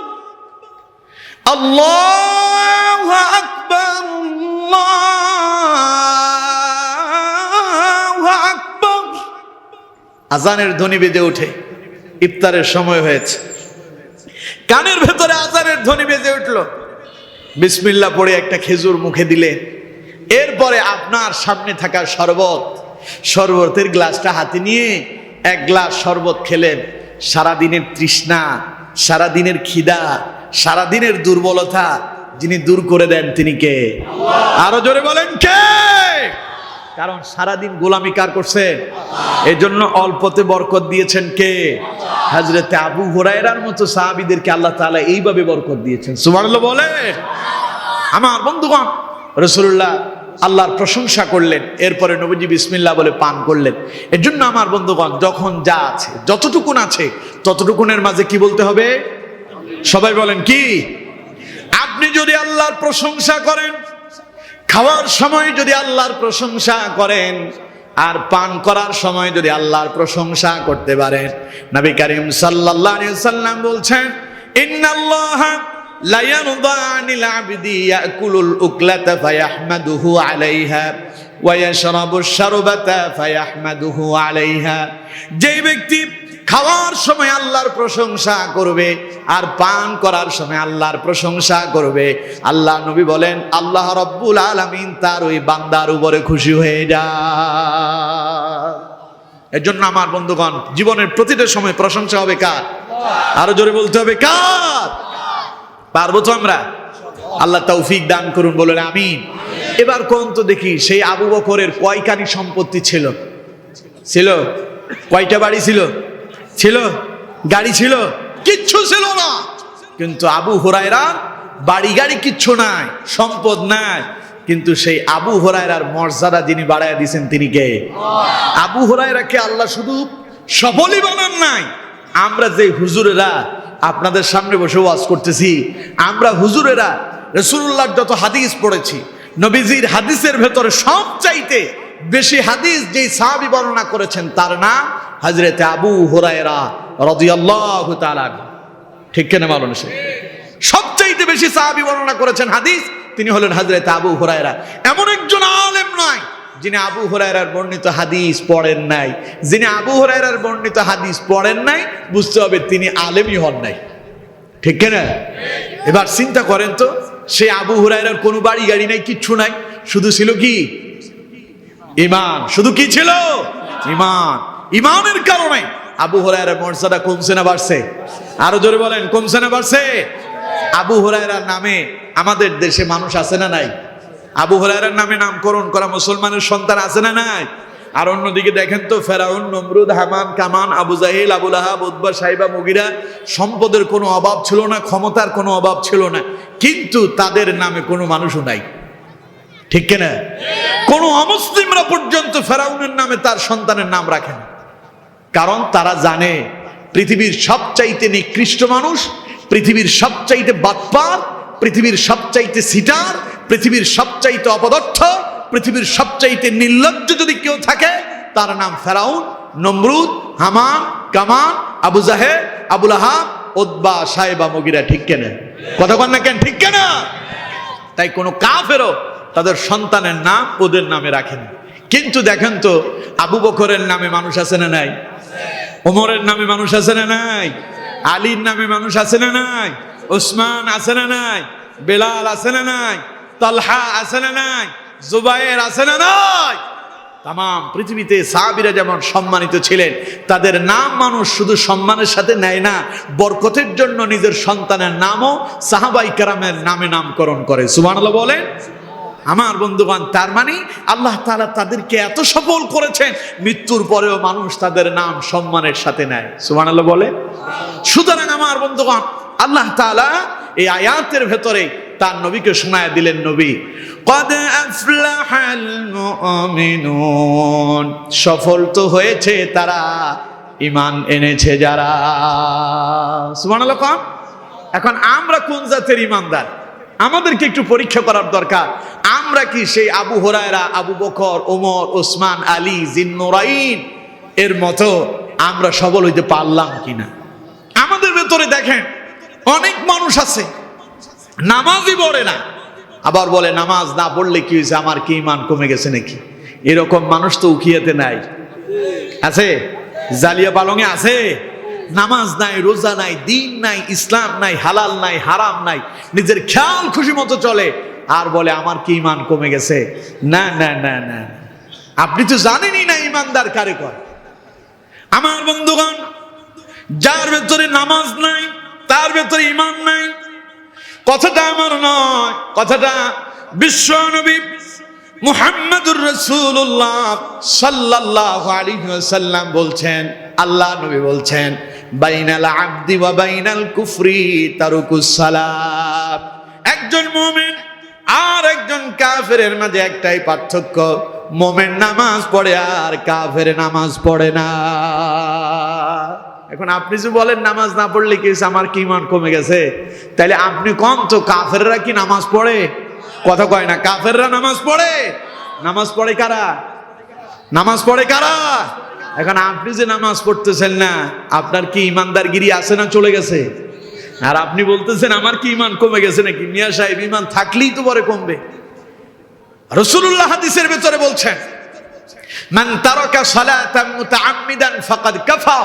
আল্লাহু আকবার, আল্লাহু আকবার, আজানের ধ্বনি বেজে ওঠে। ইফতারের সময় হয়েছে, কানের ভেতরে আজানের ধ্বনি বেজে উঠলো, বিসমিল্লাহ পড়ে একটা খেজুর মুখে দিলে, এরপরে আপনার সামনে থাকা শরবতের গ্লাসটা হাতে নিয়ে 1 গ্লাস শরবত খেলেন। সারাদিনের তৃষ্ণা, সারাদিনের খিদা, সারাদিনের দুর্বলতা যিনি দূর করে দেন তিনি কে? আরো জোরে বলেন কে? কারণ সারাদিন গোলামি কার করছেন? এই জন্য অল্পতে বরকত দিয়েছেন কে? হযরত আবু হুরায়রার মতো সাহাবীদেরকে আল্লাহ তাআলা এইভাবে বরকত দিয়েছেন। সুবহানাল্লাহ বলেন। আমার বন্ধুগণ, রাসূলুল্লাহ আল্লাহর প্রশংসা করলেন, এরপরে নবীজি বিসমিল্লাহ বলে পান করলেন। এর জন্য আমার বন্ধুগণ, যখন যা আছে, যতটুকুন আছে ততটুকুনের মাঝে কি বলতে হবে? সবাই বলেন কি? আপনি যদি আল্লাহর প্রশংসা করেন, খাওয়ার সময় যদি আল্লাহর প্রশংসা করেন, আর পান করার সময় যদি আল্লাহর প্রশংসা করতে পারেন, নবী করিম সাল্লাল্লাহু আলাইহি ওয়াসাল্লাম বলছেন, ইন্নাল্লাহা লা ইয়ারদা আনিল আবদি ইয়াকুলুল উকলাতা ফায়াহমাদুহু আলাইহা ওয়া ইয়াশরাবুশ শারবাতা ফায়াহমাদুহু আলাইহা। যে ব্যক্তি খাওয়ার সময় আল্লাহর প্রশংসা করবে আর পান করার সময় আল্লাহর প্রশংসা করবে। আল্লাহ নবী বলেন আল্লাহ রাব্বুল আলামিন তার ওই বান্দার উপরে খুশি হয়ে যায়। এর জন্য আমার বন্ধুগণ, জীবনের প্রতিটা সময় প্রশংসা হবে কার? আরো জোরে বলতে হবে কার? পারবো তো আমরা? আল্লাহ তৌফিক দান করুন, বলেন আমিন। এবার কোন তো দেখি, সেই আবু বকরের কয়খানি সম্পত্তি ছিল? ছিল কয়টা বাড়ি ছিল? ছিল গাড়ি ছিল? কিচ্ছু ছিল না। কিন্তু আবু হুরায়রার বাড়ি গাড়ি কিচ্ছু নাই, সম্পদ নাই, কিন্তু সেই আবু হুরায়রার মর্যাদা যিনি বাড়ায় দিয়েছেন তিনি কে? আবু হুরায়রাকে আল্লাহ শুধু সফলই বানান নাই, আমরা যে হুজুরেরা আপনাদের সামনে বসে ওয়াজ করতেছি, আমরা হুজুরেরা রাসূলুল্লাহর যত হাদিস পড়েছি, নবীজির হাদিসের ভেতরে সবচাইতে বেশি হাদিস যেই সাহাবী বর্ণনা করেছেন তার নাম হযরত আবু হুরায়রা রাদিয়াল্লাহু তাআলা। ঠিক কিনা বলুন? সবচাইতে বেশি সাহাবী বর্ণনা করেছেন হাদিস, তিনি হলেন হযরত আবু হুরায়রা। এমন একজন আলেম নয় যিনি আবু হুরায়রার বর্ণিত হাদিস পড়েন নাই। যিনি আবু হুরায়রার বর্ণিত হাদিস পড়েন নাই, বুঝতে হবে তিনি আলেমই হন নাই। ঠিক কিনা? এবার চিন্তা করেন তো, সে আবু হুরায়রার কোনো বাড়ি গাড়ি নাই, কিচ্ছু নাই, শুধু ছিল কি? ঈমান। শুধু কি ছিল? ঈমান। ঈমানের কারণে আবু হুরায়রার মর্যাদা কমছে না বাড়ছে? আরো জোরে বলেন, কমছে না বাড়ছে? আবু হুরায়রার নামে আমাদের দেশে মানুষ আছে না নাই? আবু হুরায়রার নামে নামকরণ করা মুসলমানের সন্তান আছে না নাই? আর অন্যদিকে দেখেন তো, ফেরাউন, নমরুদ, হামান, কামান, আবু জাহেল, আবু লাহাব, উতবা, সাইবা, মুগিরা, সম্পদের কোনো অভাব ছিল না, ক্ষমতার কোনো অভাব ছিল না, কিন্তু তাদের নামে কোনো মানুষও নাই। ঠিক কিনা? কোন অমুসলিমরা পর্যন্ত ফেরাউনের নামে তার সন্তানের নাম রাখেন, কারণ তারা জানে পৃথিবীর সবচাইতে নিকৃষ্ট মানুষ, পৃথিবীর সবচাইতে বাটপার, পৃথিবীর সবচাইতে সিটার, পৃথিবীর সবচাইতে অপদর্থ, পৃথিবীর সবচাইতে নির্লজ্জ যদি কেউ থাকে তার নাম ফেরাউন, নমরুদ, হামান, কামান, আবু জাহেল, আবু লাহাব, উতবা, সাইবা, মুগিরা। ঠিক কিনা? কথা বলেন না কেন? ঠিক কিনা? তাই কোনো কাফেরও তাদের সন্তানের নাম ওদের নামে রাখেন। কিন্তু দেখেন তো, আবু বকরের নামে মানুষ আছে না নাই? ওমরের নামে মানুষ আছে না নাই? আলীর নামে মানুষ আছে না নাই? ওসমান আছে না নাই? বেলাল আছে না নাই? তালহা আছে না নাই? জুবায়ের আছে না নাই? তাম পৃথিবীতে সাহাবীরা যেমন সম্মানিত ছিলেন, তাদের নাম মানুষ শুধু সম্মানের সাথে নেয় না, বরকতের জন্য নিজের সন্তানের নামও সাহাবায়ে কেরামের নামে নামকরণ করে। সুবহানাল্লাহ বলেন। আমার বন্ধুগণ, তার মানে আল্লাহ তাআলা তাদেরকে এত সফল করেছেন, মৃত্যুর পরেও মানুষ তাদের নাম সম্মানের সাথে নেয়। সুবহানাল্লাহ বলে। সুতরাং আমার বন্ধুগণ, আল্লাহ তাআলা এই আয়াতের ভেতরে তার নবীকে শোনায় দিলেন, নবী قد أفلح المؤمنون, সফল তো হয়েছে তারা, ঈমান এনেছে যারা। সুবহানাল্লাহ। এখন আমরা কোন জাতের ঈমানদার? আমাদেরকে একটু পরীক্ষা করার দরকার। আমরা কি সেই আবু হুরায়রা, আবু বকর, ওমর, ওসমান, আলী, জিন্নুরাইন এর মতো আমরা সবল হইতে পারলাম কিনা? আমাদের ভেতরে দেখেন অনেক মানুষ আছে নামাজই পড়ে না, আবার বলে নামাজ না পড়লে কি হয়েছে, আমার কি ঈমান কমে গেছে নাকি? এরকম মানুষ তো উখিয়াতে নাই, আছে? জালিয়া পালংয়ে আছে? নামাজ নাই, রোজা নাই, দিন নাই, ইসলাম নাই, হালাল নাই, হারাম নাই, নিজের খেয়াল খুশি মতো চলে, আর বলে আমার কি ঈমান কমে গেছে। না না না না, আপনি তো জানেনই না ঈমানদার কারে কয়। আমার বন্ধুগণ, যার ভেতরে নামাজ নাই তার ভেতরে ঈমান নাই, কথাটা আমার নয়, কথাটা বিশ্ব নবী মুহাম্মদুর রাসূলুল্লাহ সাল্লাল্লাহু আলাইহি ওয়াসাল্লাম বলছেন। আল্লাহ নবী বলছেন, বাইনাল আবদি ওয়া বাইনাল কুফরি তারকুস সালাত। একজন মুমিন আর একজন কাফেরের মাঝে একটাই পার্থক্য, মুমিন নামাজ পড়ে আর কাফের নামাজ পড়ে না। এখন আপনি যে বলেন নামাজ না পড়লে কি আমার কি ঈমান কমে গেছে, তাহলে আপনি কোন তো কাফেররা কি নামাজ পড়ে? কথা কয় না, কাফেররা নামাজ পড়ে। নামাজ পড়ে কারা? নামাজ পড়ে কারা? এখন আপনি যে নামাজ পড়তেছেন না, আপনার কি ঈমানদারগিরি আছে না চলে গেছে? আর আপনি বলতেছেন আমার কি ঈমান কমে গেছে নাকি? মিয়া সাহেব, ঈমান থাকলেই তো পরে কমবে। রাসূলুল্লাহ হাদিসের ভিতরে বলছেন, মান তারাকা সালাতান মুতাআম্মিদান ফাকাদ কাফা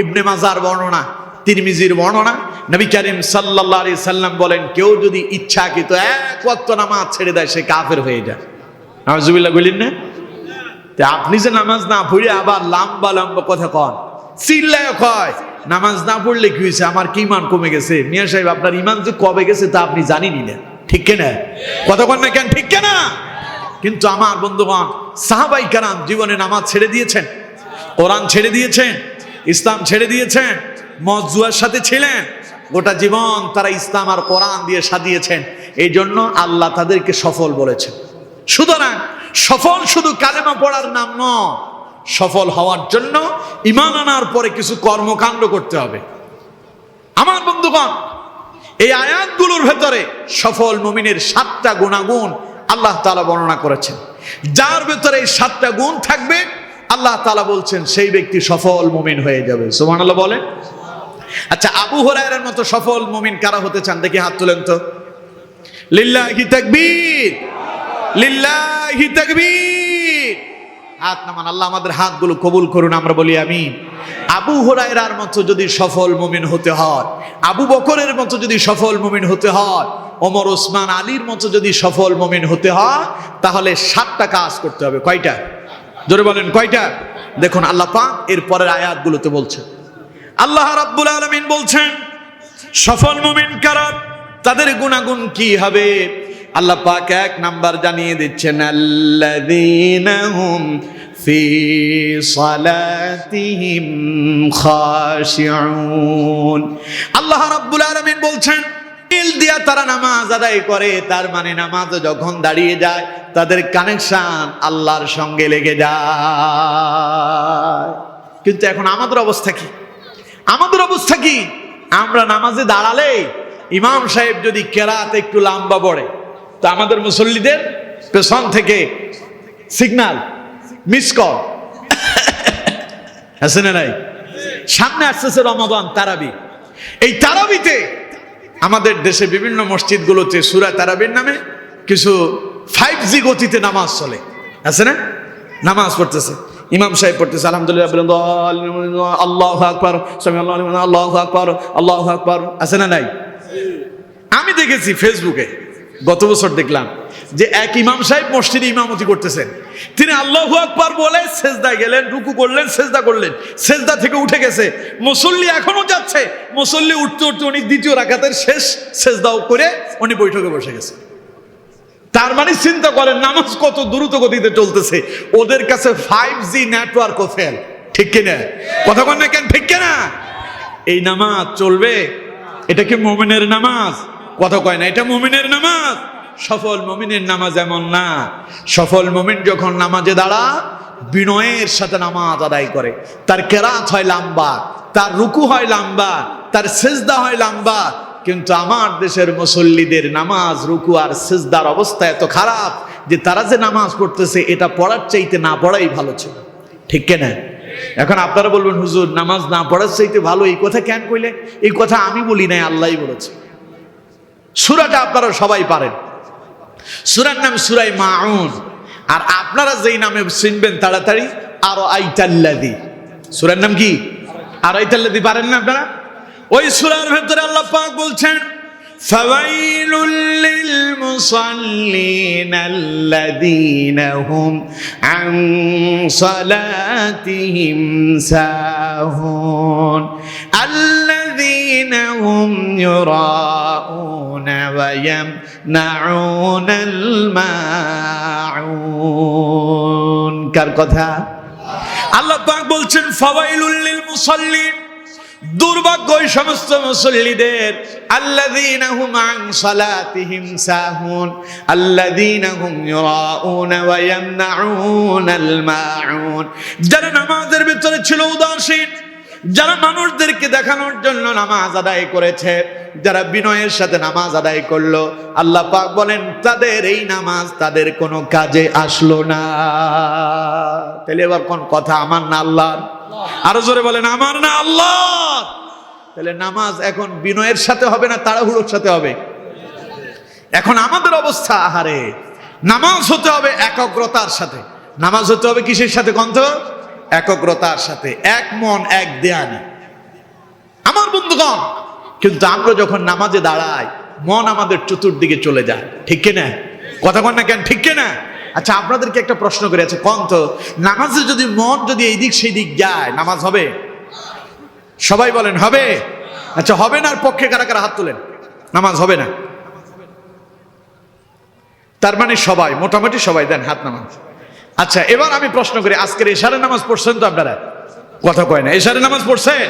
ইবনে মাজার বর্ণনা, তিরমিজির বর্ণনা, নবী করিম সাল্লাল্লাহু আলাইহি সাল্লাম বলেন, কেউ যদি ইচ্ছাকৃত এক ওয়াক্ত নামাজ ছেড়ে দেয় সে কাফের হয়ে যায়। নাউজুবিল্লাহ বলেন না? তা আপনি যে নামাজ না পড়ে আবার লম্বা লম্বা কথা কন, চিল্লায় কয় নামাজ না পড়লে কি হয়েছে, আমার কি ইমান কমে গেছে। মিয়া সাহেব, আপনার ইমান যে কবে গেছে তা আপনি জানেনই না, ঠিক কিনা? কথা কন না কেন, ঠিক কিনা? কিন্তু আমার বন্ধুগণ, সাহাবাই কেরাম জীবনে নামাজ ছেড়ে দিয়েছেন, কোরআন ছেড়ে দিয়েছেন, ইসলাম ছেড়ে দিয়েছেন, মদ জুয়ার সাথে ছিলেন, গোটা জীবন তারা ইসলাম আর কোরআন দিয়ে সাজিয়েছেন। এই জন্য আল্লাহ তাদেরকে সফল বলেছেন। সুতরাং সফল শুধু কালেমা পড়ার নাম নয়, সফল হওয়ার জন্য ঈমান আনার পরে কিছু কর্মকাণ্ড করতে হবে। আমার বন্ধুগণ, এই আয়াতগুলোর ভেতরে সফল মুমিনের 7টা গুণাগুণ আল্লাহ তাআলা বর্ণনা করেছেন। যার ভেতরে এই 7টা গুণ থাকবে, আল্লাহ তাআলা বলছেন সেই ব্যক্তি সফল মুমিন হয়ে যাবে। সুবহানাল্লাহ বলেন। আচ্ছা, আবু হুরায়রার মতো সফল মুমিন কারা হতে চান দেখি হাত তুলেন তো। লিল্লাহি তাকবীর, লিল্লাহি তাকবীর। হাত নামান, আল্লাহ আমাদের হাতগুলো কবুল করুন, আমরা বলি আমিন। আবু হুরায়রার মতো যদি সফল মুমিন হতে হয়, আবু বকরের মতো যদি সফল মুমিন হতে হয়, ওমর ওসমান আলীর মতো যদি সফল মুমিন হতে হয়, তাহলে 7টা কাজ করতে হবে। কয়টা? জোরে বলেন কয়টা? দেখুন আল্লাহ পাক এর পরের আয়াতগুলোতে বলছেন। আল্লাহ রাব্বুল আলামিন বলছেন সফল মুমিন কারা, তাদের গুণাগুণ কি হবে। আল্লাহ পাক 1 নাম্বার জানিয়ে দিচ্ছেন, আল্লাযীনা হুম ফি সালাতিহিম খাশিউন। আল্লাহ রাব্বুল আলামিন বলছেন দিল দিয়া তারা নামাজ আদায় করে, তার মানে নামাজে যখন দাঁড়িয়ে যায় তাদের কানেকশন আল্লাহর সঙ্গে লেগে যায়। কিন্তু এখন আমাদের অবস্থা কি? আমাদের অবস্থা কি? আমরা নামাজে দাঁড়ালে ইমাম সাহেব যদি কেরাত একটু লম্বা পড়ে, তো আমাদের মুসল্লিদের পেছন থেকে সিগন্যাল, মিস কল আছে না নাই? সামনে আসতেছে রমাদান, তারাবি। এই তারাবিতে আমাদের দেশে বিভিন্ন মসজিদগুলোতে সূরা তারাবির নামে কিছু 5G গতিতে নামাজ চলে, আছে না? নামাজ পড়তেছে, ইমাম সাহেব পড়তেছে আলহামদুলিল্লাহ, আল্লাহু আকবার, সামিআল্লাহু লিমান, আল্লাহু আকবার, আল্লাহু আকবার, আছে না নাই? আমি দেখেছি ফেসবুকে, গত বছর দেখলাম যে এক ইমাম সাহেব মসজিদে ইমামতি করতেছেন, তিনি আল্লাহু আকবার বলে সেজদায় গেলেন, রুকু করলেন, সেজদা করলেন, সেজদা থেকে উঠে গেছে, মুসল্লি এখনো যাচ্ছে, মুসল্লি উঠতে উঠতে উনি দ্বিতীয় রাকাতের শেষ সেজদাও করে উনি বৈঠকে বসে গেছে। তার মানে চিন্তা করেন নামাজ কত দ্রুত গতিতে চলতেছে। ওদের কাছে 5G নেটওয়ার্কও ফেল, ঠিক কিনা? কথা বলেন না কেন, ঠিক কিনা? এই নামাজ চলবে? এটা কি মুমিনের নামাজ? কথা কয় না, এটা মুমিনের নামাজ। সফল মুমিনের নামাজ এমন না। সফল মুমিন যখন নামাজে দাঁড়া বিনয়ের সাথে নামাজ আদায় করে, তার কেরাত হয় লম্বা, তার রুকু হয় লম্বা, তার সেজদা হয় লম্বা। কিন্তু আমার দেশের মুসল্লিদের নামাজ, রুকু আর সিজদার অবস্থা এত খারাপ যে তারা যে নামাজ পড়তেছে এটা পড়ার চাইতে না পড়াই ভালো ছিল, ঠিক কিনা? এখন আপনারা বলবেন হুজুর নামাজ না পড়ার চাইতে ভালো, এই কথা কেন কইলে? এই কথা আমি বলি নাই, আল্লাহই বলেছে। সূরাটা আপনারা সবাই পারেন, সূরার নাম সূরা মাউন। আর আপনারা যেই নামে চিনবেন তাড়াতাড়ি, আর আইতাল্লাযী। সূরার নাম কি? আর আইতাল্লাযী পারেন না আপনারা? ওই সূরার ভেতরে আল্লাহ পাক বলছেন ফাওয়াইলুল লিল মুসাল্লিন আল্লাযীনা হুম আন সালাতিহিম সাহুন আল্লাযীনা হুম ইউরাউনা ওয়া ইয়ামনাউনাল মাউন। কার কথা? আল্লাহ পাক বলছেন ফাওয়াইলুল লিল মুসাল্লিন, দুর্ভাগ্য ওই সমস্ত মুসল্লিদের, আল্লাযীনা হুম আন সালাতিহিম সাহুন আল্লাযীনা হুম ইউরাউনা ওয়া ইয়ামনাউনাল মাউন। যারা নামাজের ভিতরে ছিল উদাসীন, যারা মানুষদেরকে দেখানোর জন্য নামাজ আদায় করেছে, যারা বিনয়ের সাথে নামাজ আদায় করলো, আল্লাহ পাক বলেন তাদের এই নামাজ তাদের কোনো কাজে আসলো না। তাহলে এবার কোন কথা? আমার না আল্লাহর? আরো জোরে বলেন আমার না আল্লাহর। তাহলে নামাজ এখন বিনয়ের সাথে হবে না তাড়াহুড়োর সাথে হবে? এখন আমাদের অবস্থা, আহারে, নামাজ হতে হবে একাগ্রতার সাথে। নামাজ হতে হবে কিসের সাথে? কন্ত একাগ্রতার সাথে, এক মন এক ধ্যানে। আমার বন্ধুগণ, কিন্তু আমরা যখন নামাজে দাঁড়াই মন আমাদের চতুর্দিকে চলে যায়, ঠিক কিনা? কথা কন না কেন, ঠিক কিনা? আচ্ছা, আপনাদেরকে একটা প্রশ্ন করে আছে, কোন তো নামাজে যদি মন যদি এই দিক সেই দিক যায়, নামাজ হবে? সবাই বলেন হবে। আচ্ছা, হবে না, আর পক্ষে কারা কারা হাত তোলেন? নামাজ হবে না। তার মানে সবাই, মোটামুটি সবাই দেন হাত নামাজ। আচ্ছা, এবার আমি প্রশ্ন করি, আজকের এশারের নামাজ পড়ছেন তো আপনারা? কথা কয় না, এশারের নামাজ পড়ছেন?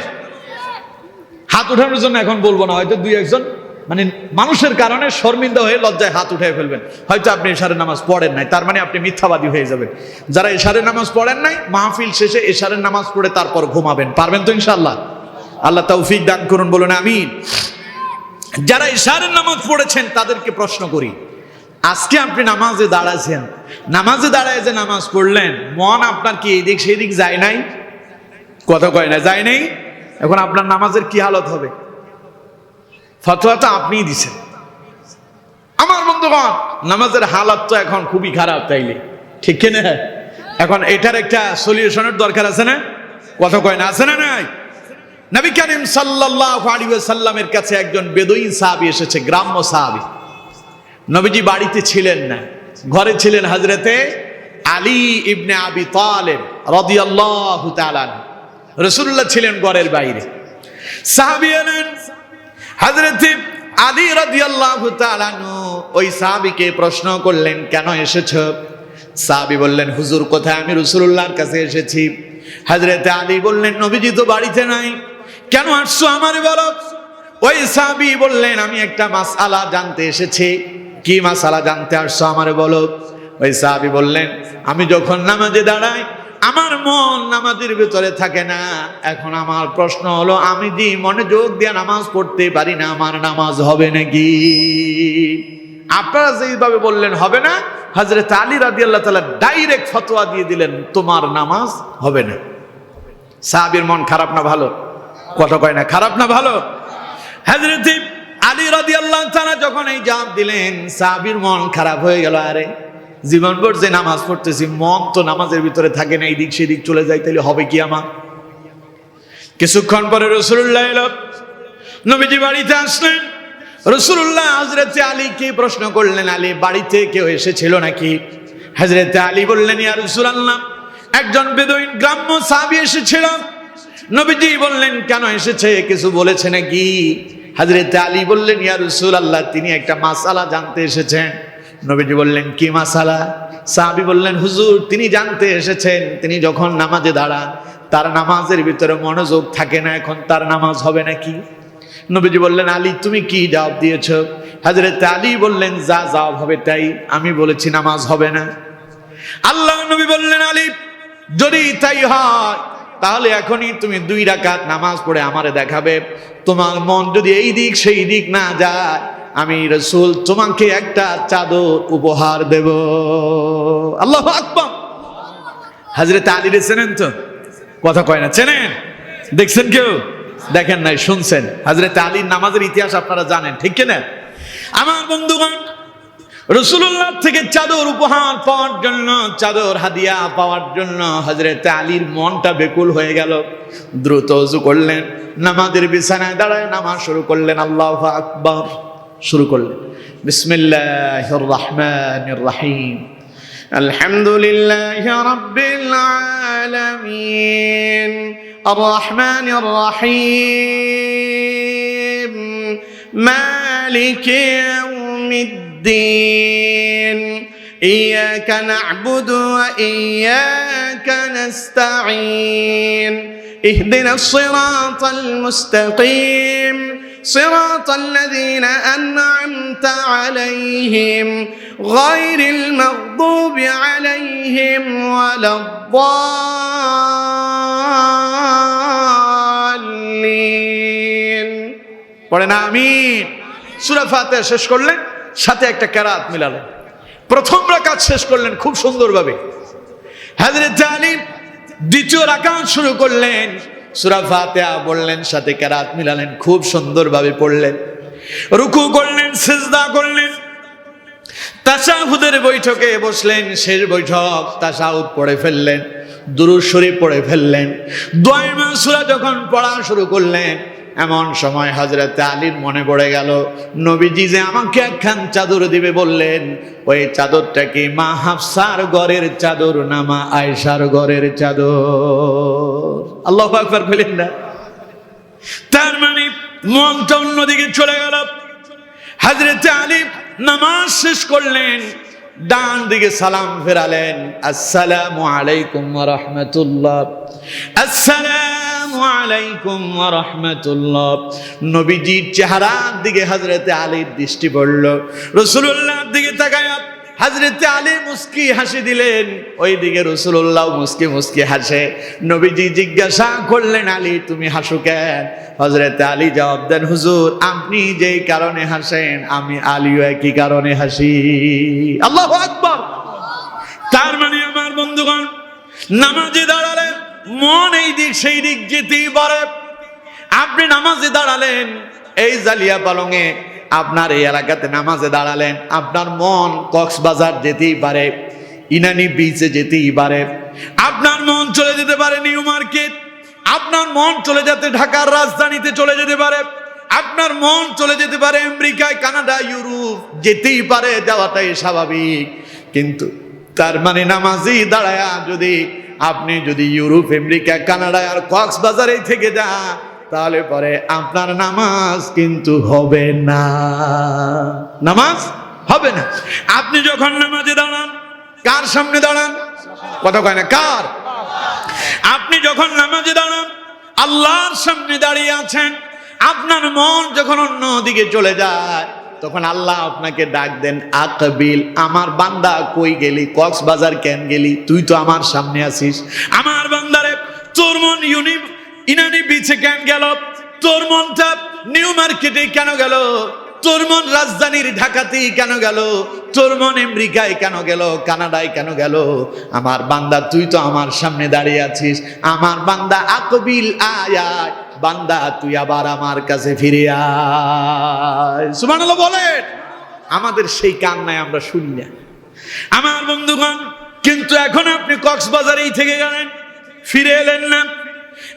হাত উঠানোর জন্য এখন বলবো না, হয়তো দুই একজন মানে মানুষের কারণে শর্মিন্দা হয়ে লজ্জায় হাত উঠে ফেলবেন। হয়তো আপনি এশারের নামাজ পড়েন নাই, তার মানে আপনি মিথ্যাবাদী হয়ে যাবেন। যারা এশারের নামাজ পড়েন নাই, মাহফিল শেষে এশারের নামাজ পড়ে তারপর ঘুমাবেন, পারবেন তো ইনশাআল্লাহ? আল্লাহ তৌফিক দান করুন, বলুন আমিন। যারা এশারের নামাজ পড়েছেন তাদেরকে প্রশ্ন করি, আজকে আপনি নামাজে দাঁড়াচ্ছেন, নামাজে দাঁড়ায় যে নামাজ পড়লেন, মন আপনার কি এদিক সেদিক যায় নাই? কথা কয় না, যায় নাই? এখন আপনার নামাজের কি হালত হবে? ফতোয়াটা আপনিই দিছেন। আমার বন্ধুগণ, নামাজের হালাত তো এখন খুবই খারাপ, তাইলে ঠিক কিনা? এখন এটার একটা সলিউশনের দরকার আছে না? কথা কয় না, আছে না নাই? নবী করিম সাল্লাল্লাহু আলাইহি ওয়াসাল্লামের কাছে একজন বেদুইন সাহাবী এসেছে, গ্রাম্য সাহাবী। নবীজি বাড়িতে ছিলেন না, ঘরে ছিলেন হযরতে আলী ইবনে আবি তালেব রাদিয়াল্লাহু তাআলা। রাসূলুল্লাহ ছিলেন ঘরের বাইরে। সাহাবী এলেন, হযরতে আলী রাদিয়াল্লাহু তাআলা ওই সাহাবীকে প্রশ্ন করলেন, কেন এসেছো? সাহাবী বললেন, হুজুর কোথায়? আমি রাসূলুল্লাহর কাছে এসেছি। হযরতে আলী বললেন, নবীজি তো বাড়িতে নাই, কেন আসছো আমারে বলো? ওই সাহাবী বললেন, আমি একটা মাসআলা জানতে এসেছি। কি মাসআলা জানতে আসছো আমারে বলো? ওই সাহাবী বললেন, আমি যখন নামাজে দাঁড়াই আমার মন নামাজের ভিতরে থাকে না। এখন আমার প্রশ্ন হলো, আমি যে মনোযোগ দিয়ে নামাজ পড়তে পারি না, আমার নামাজ হবে নাকি? আপনারা যেইভাবে বললেন হবে না, হযরত আলী রাদিয়াল্লাহু তাআলা ডাইরেক্ট ফতোয়া দিয়ে দিলেন, তোমার নামাজ হবে না। সাহাবীর মন খারাপ না ভালো? কথা কয় না, খারাপ না ভালো? হযরত আলী রাদিয়াল্লাহু তাআলা যখন এই জবাব দিলেন, সাহাবীর মন খারাপ হয়ে গেল। আরে জীবনভর যে নামাজ পড়তেছি, মন তো নামাজের ভিতরে থাকে না, এই দিক সেদিক চলে যায়, তাহলে হবে কি আমার? কিছুক্ষণ পরে রাসূলুল্লাহ এলো, নবীজি বাড়িতে আসলেন। রাসূলুল্লাহ হযরত আলীকে প্রশ্ন করলেন, আলী বাড়িতে কেউ এসেছিল নাকি? হযরত আলী বললেন, ইয়া রাসূলুল্লাহ, একজন বেদুইন গ্রাম্য সাহাবী এসেছিল। নবীজি বললেন, কেন এসেছে, কিছু বলেছে নাকি? হযরত আলী বললেন, ইয়া রাসূলুল্লাহ, তিনি একটা মাসআলা জানতে এসেছেন। নবীজি বললেন, কি মাসআলা? সাহাবী বললেন, হুজুর, তিনি জানতে এসেছেন, তিনি যখন নামাজে দাঁড়ান তার নামাজের ভিতরে মনোযোগ থাকে না, এখন তার নামাজ হবে নাকি? নবীজি বললেন, আলী তুমি কি জবাব দিয়েছো? হযরত আলী বললেন, যা জবাব হবে তাই, আমি বলেছি নামাজ হবে না। আল্লাহ নবী বললেন, আলী যদি তাই হয় তাহলে এখনই তুমি 2 রাকাত নামাজ পড়ে আমারে দেখাবে। তোমার মন যদি এই দিক সেই দিক না যায়, আমি রাসূল তোমাকে একটা চাদর উপহার দেব। আল্লাহু আকবার। হযরত আলী চেনেন তো? কথা কয় না, চেনেন? দেখছেন কেউ? দেখেন নাই, শুনছেন। হযরত আলীর নামাজের ইতিহাস আপনারা জানেন, ঠিক কিনা? আমার বন্ধুগণ, রাসূলুল্লাহ থেকে চাদর উপহার পাওয়ার জন্য, চাদর হাদিয়া পাওয়ার জন্য হযরত আলীর মনটা বেকুল হয়ে গেল। দ্রুত ওযু করলেন, নামাজের বিছানায় দাঁড়ায় নামাজ শুরু করলেন। আল্লাহু আকবার শুরু করলেন, বিসমিল্লাহির রহমানির রহিম, আলহামদুলিল্লাহি রাব্বিল আলামিন, আর রহমানির রহিম, মালিকি ইয়াউমিদ্দিন, ইয়্যাকা না'বুদু ওয়া ইয়্যাকা নাস্তাঈন, ইহদিনাস সিরাতাল মুস্তাকিম, صراط الذين أنعمت عليهم غير المغضوب عليهم ولا الضالين। পড়েন আমিন। সূরা ফাতিহা শেষ করলেন, সাথে একটা কিরাত মিলালেন। প্রথম রাকাত শেষ করলেন খুব সুন্দরভাবে। হযরত আলী দ্বিতীয় রাকাত শুরু করলেন, সূরা ফাতিহা বললেন, সাথে কিরাত মিলালেন, খুব সুন্দরভাবে পড়লেন। রুকু করলেন, সিজদা করলেন, তাশাহুদের বৈঠকে বসলেন, শেষ বৈঠক, তাশাহুদ পড়ে ফেললেন, দুরূদ শরীফ পড়ে ফেললেন। দোয়া মাসুরা যখন পড়া শুরু করলেন, এমন সময় হযরত আলীর মনে পড়ে গেল নবীজি যে আমাকে একখান চাদর দিবে বললেন, ওই চাদরটা কি মা হাফসার ঘরের চাদর না মা আয়েশার ঘরের চাদর? আল্লাহু আকবার বলেন না। তার মানে মনটা অন্যদিকে চলে গেল। হযরত আলী নামাজ শেষ করলেন, ডান দিকে সালাম ফেরালেন, আসসালামু আলাইকুম ওয়া রাহমাতুল্লাহ, আসসালামু আলাইকুম ওয়া রাহমাতুল্লাহ। নবীজির চেহারার দিকে হযরত আলীর দৃষ্টি পড়ল। রাসূলুল্লাহর দিকে তাকায় হযরত আলী মুস্কি হাসি দিলেন, ওইদিকে রাসূলুল্লাহ মুস্কি মুস্কি হাসে। নবীজি জিজ্ঞাসা করলেন, আলী তুমি হাসো কেন? হযরত আলী জবাব দেন, হুজুর আপনি যেই কারণে হাসেন আমি আলীও একই কারণে হাসি। আল্লাহু আকবার। তার মানে আমার বন্ধুগণ, নামাজে দাঁড়ালে মন এই দিক সেই দিক যেতেই পারে। আপনি নামাজে দাঁড়ালেন এই জালিয়া পালংয়ে, আপনার এই এলাকাতে নামাজে দাঁড়ালেন, আপনার মন কক্সবাজার যেতেই পারে, ইনানি বিচে যেতেই পারে, আপনার মন চলে যেতে পারে নিউ মার্কেট, আপনার মন চলে যেতে ঢাকার রাজধানীতে চলে যেতে পারে, আপনার মন চলে যেতে পারে আমেরিকায়, কানাডা, ইউরোপ, যেতেই পারে, যাওয়াটাই স্বাভাবিক। কিন্তু তার মানে নামাজি দাঁড়ায়া আপনি যদি ইউরোপ, আমেরিকা, কানাডা আর কক্সবাজারে থেকে যান, তাহলে পরে আপনার নামাজ কিন্তু হবে না, নামাজ হবে না। আপনি যখন নামাজে দাঁড়ান, কার সামনে দাঁড়ান? কথা কয় না, কার? আপনি যখন নামাজে দাঁড়ান আল্লাহর সামনে দাঁড়িয়ে আছেন। আপনার মন যখন অন্য দিকে চলে যায়, তখন আল্লাহ আপনাকে ডাক দেন, আকবিল, আমার বান্দা কই গেলি? কক্সবাজার কেন গেলি? তুই তো আমার সামনে আছিস। আমার বান্দারে, তোর মন ইনানি বিচে কেন গেল? তোর মনটা নিউ মার্কেটে কেন গেল? তোর মন রাজধানীর ঢাকাতেই কেন গেল? তোর মন আমেরিকায় কেন গেল? কানাডায় কেন গেল? আমার বান্দা তুই তো আমার সামনে দাঁড়িয়ে আছিস। আমার বান্দা আকবিল, আয় আয় বান্দা, তুই আবার আমার কাছে ফিরে আয়। সুবহানাল্লাহ বলেন। আমাদের সেই কান নাই, আমরা শুনি না। আমার বন্ধুগণ, কিন্তু এখন আপনি কক্সবাজারেই থেকে গেলেন, ফিরে এলেন না।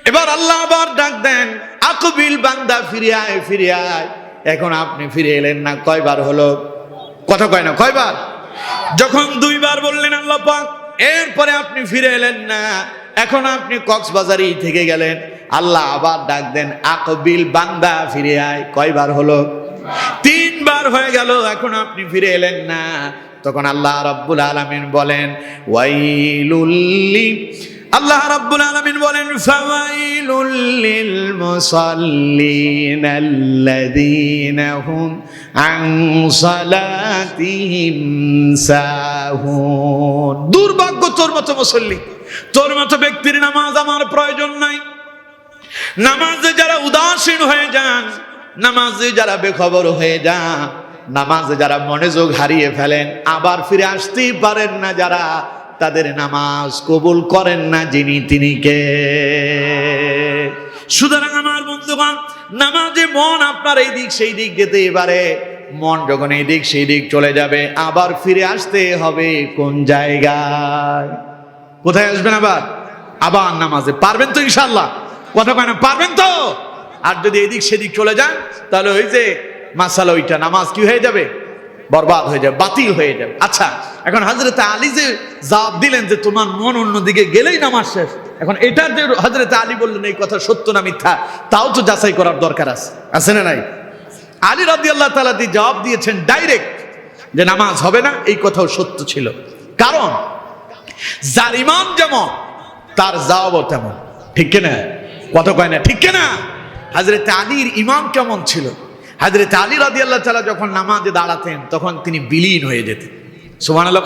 এবার আল্লাহ আবার ডাক দেন, আকবিল বান্দা ফিরে আয়, ফিরে আয়। এখন আপনি ফিরে এলেন না, কয়বার হলো? কথা কয় না, কয়বার? যখন দুইবার বললেন আল্লাহ পাক, এরপরে আপনি ফিরে এলেন না, এখন আপনি কক্সবাজারেই থেকে গেলেন। আল্লাহ আবার ডাক দেন, আকবিল বান্দা ফিরে আয়। কয়বার হলো? তিনবার হয়ে গেল, এখন আপনি ফিরে এলেন না। তখন আল্লাহ রাব্বুল আলামিন বলেন, আল্লাহ রাব্বুল আলামিন বলেন, ফাওয়াইলুল লিল মুসাল্লিন আল্লাযীনা হুম আন সালাতিহিম সাহুন। দুর্ভাগ্য তোর মতো মুসল্লি, তোর মতো ব্যক্তির নামাজ আমার প্রয়োজন নাই। নামাজে যারা উদাসীন হয়ে যান, নামাজে যারা বেখবর হয়ে যান, নামাজে যারা মনোযোগ হারিয়ে ফেলেন, আবার ফিরে আসতেই পারেন না যারা, তাদের নামাজ কবুল করেন না যিনি, তিনি কে? সুতরাং আমার বন্ধুগণ, নামাজে মন আপনার এই দিক সেই দিক যেতেই পারে। মন যখন এই দিক সেই দিক চলে যাবে, আবার ফিরে আসতে হবে কোন জায়গায়? কোথায় আসবেন আবার? আবার নামাজে। পারবেন তো ইনশাআল্লাহ? কথা কয় না, পারবেন তো? আর যদি এদিক সেদিক চলে যান, তাহলে ওই যে মাসালা, ওইটা নামাজ কি হয়ে যাবে? বরবাদ হয়ে যাবে, বাতিল হয়ে যাবে। আচ্ছা, এখন হযরত আলী যে জবাব দিলেন যে তোমার মন অন্যদিকে গেলেই নামাজ শেষ, এখন এটা যে হযরত আলী বললেন এই কথা সত্য না মিথ্যা, তাও তো যাচাই করার দরকার আছে না নাই? আলী রাদিয়াল্লাহু তাআলা জবাব দিয়েছেন ডাইরেক্ট যে নামাজ হবে না, এই কথাও সত্য ছিল। কারণ যার ইমান যেমন তার জবাবও তেমন। ঠিক কিনা? কথা কয় না, ঠিক কিনা? হযরত আলীর ইমান কেমন ছিল? হযরত আলী রাদিয়াল্লাহু তাআলা যখন নামাজে দাঁড়াতেন, তখন তিনি বিলীন হয়ে যেতেন। সুবহানাল্লাহ।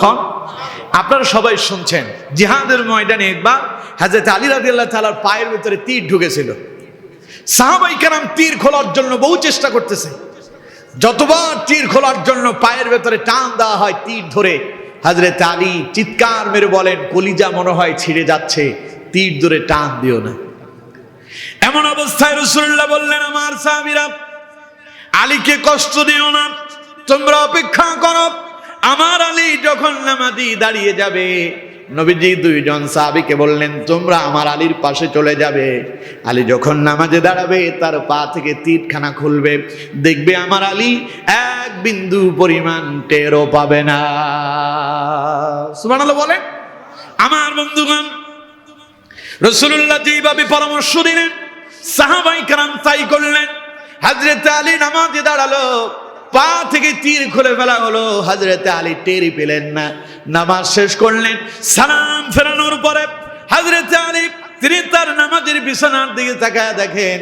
আপনারা সবাই শুনছেন, জিহাদের ময়দানে একবার হযরত আলী রাদিয়াল্লাহু তাআলার পায়ের ভিতরে তীর ঢুকেছিল। সাহাবায়ে কেরাম তীর খোলার জন্য বহু চেষ্টা করতেছে। যতবার তীর খোলার জন্য পায়ের ভিতরে টান দেওয়া হয় তীর ধরে, হযরত আলী চিৎকার মেরে বলেন, কলিজা মনে হয় ছিঁড়ে যাচ্ছে, তীর ধরে টান দিও না। এমন অবস্থায় রাসূলুল্লাহ বললেন, আমার সাহাবীরা, আলীকে কষ্ট দিও না, তোমরা অপেক্ষা করো। আমার আলী যখন নামাজি দাঁড়িয়ে যাবে, নবীজি দুইজন সাহাবীকে বললেন, তোমরা আমার আলীর পাশে চলে যাবে। আলী যখন নামাজে দাঁড়াবে তার পা থেকে তীরখানা খুলবে, দেখবে আমার আলী এক বিন্দু পরিমাণ টেরও পাবে না। সুবহানাল্লাহ বলেন। আমার বন্ধুগণ, রাসূলুল্লাহ যেভাবে পরামর্শ দিলেন সাহাবায়ে কেরাম তাই করলেন। হযরত আলী নামাজে দাঁড়ালো, পা থেকে তীর খুলে ফেলা হলো, হযরত আলী টেরই পেলেন না। নামাজ শেষ করলেন, সালাম ফেরানোর পরে হযরত আলী তিনি তার নামাজের বিছানার দিকে তাকায় দেখেন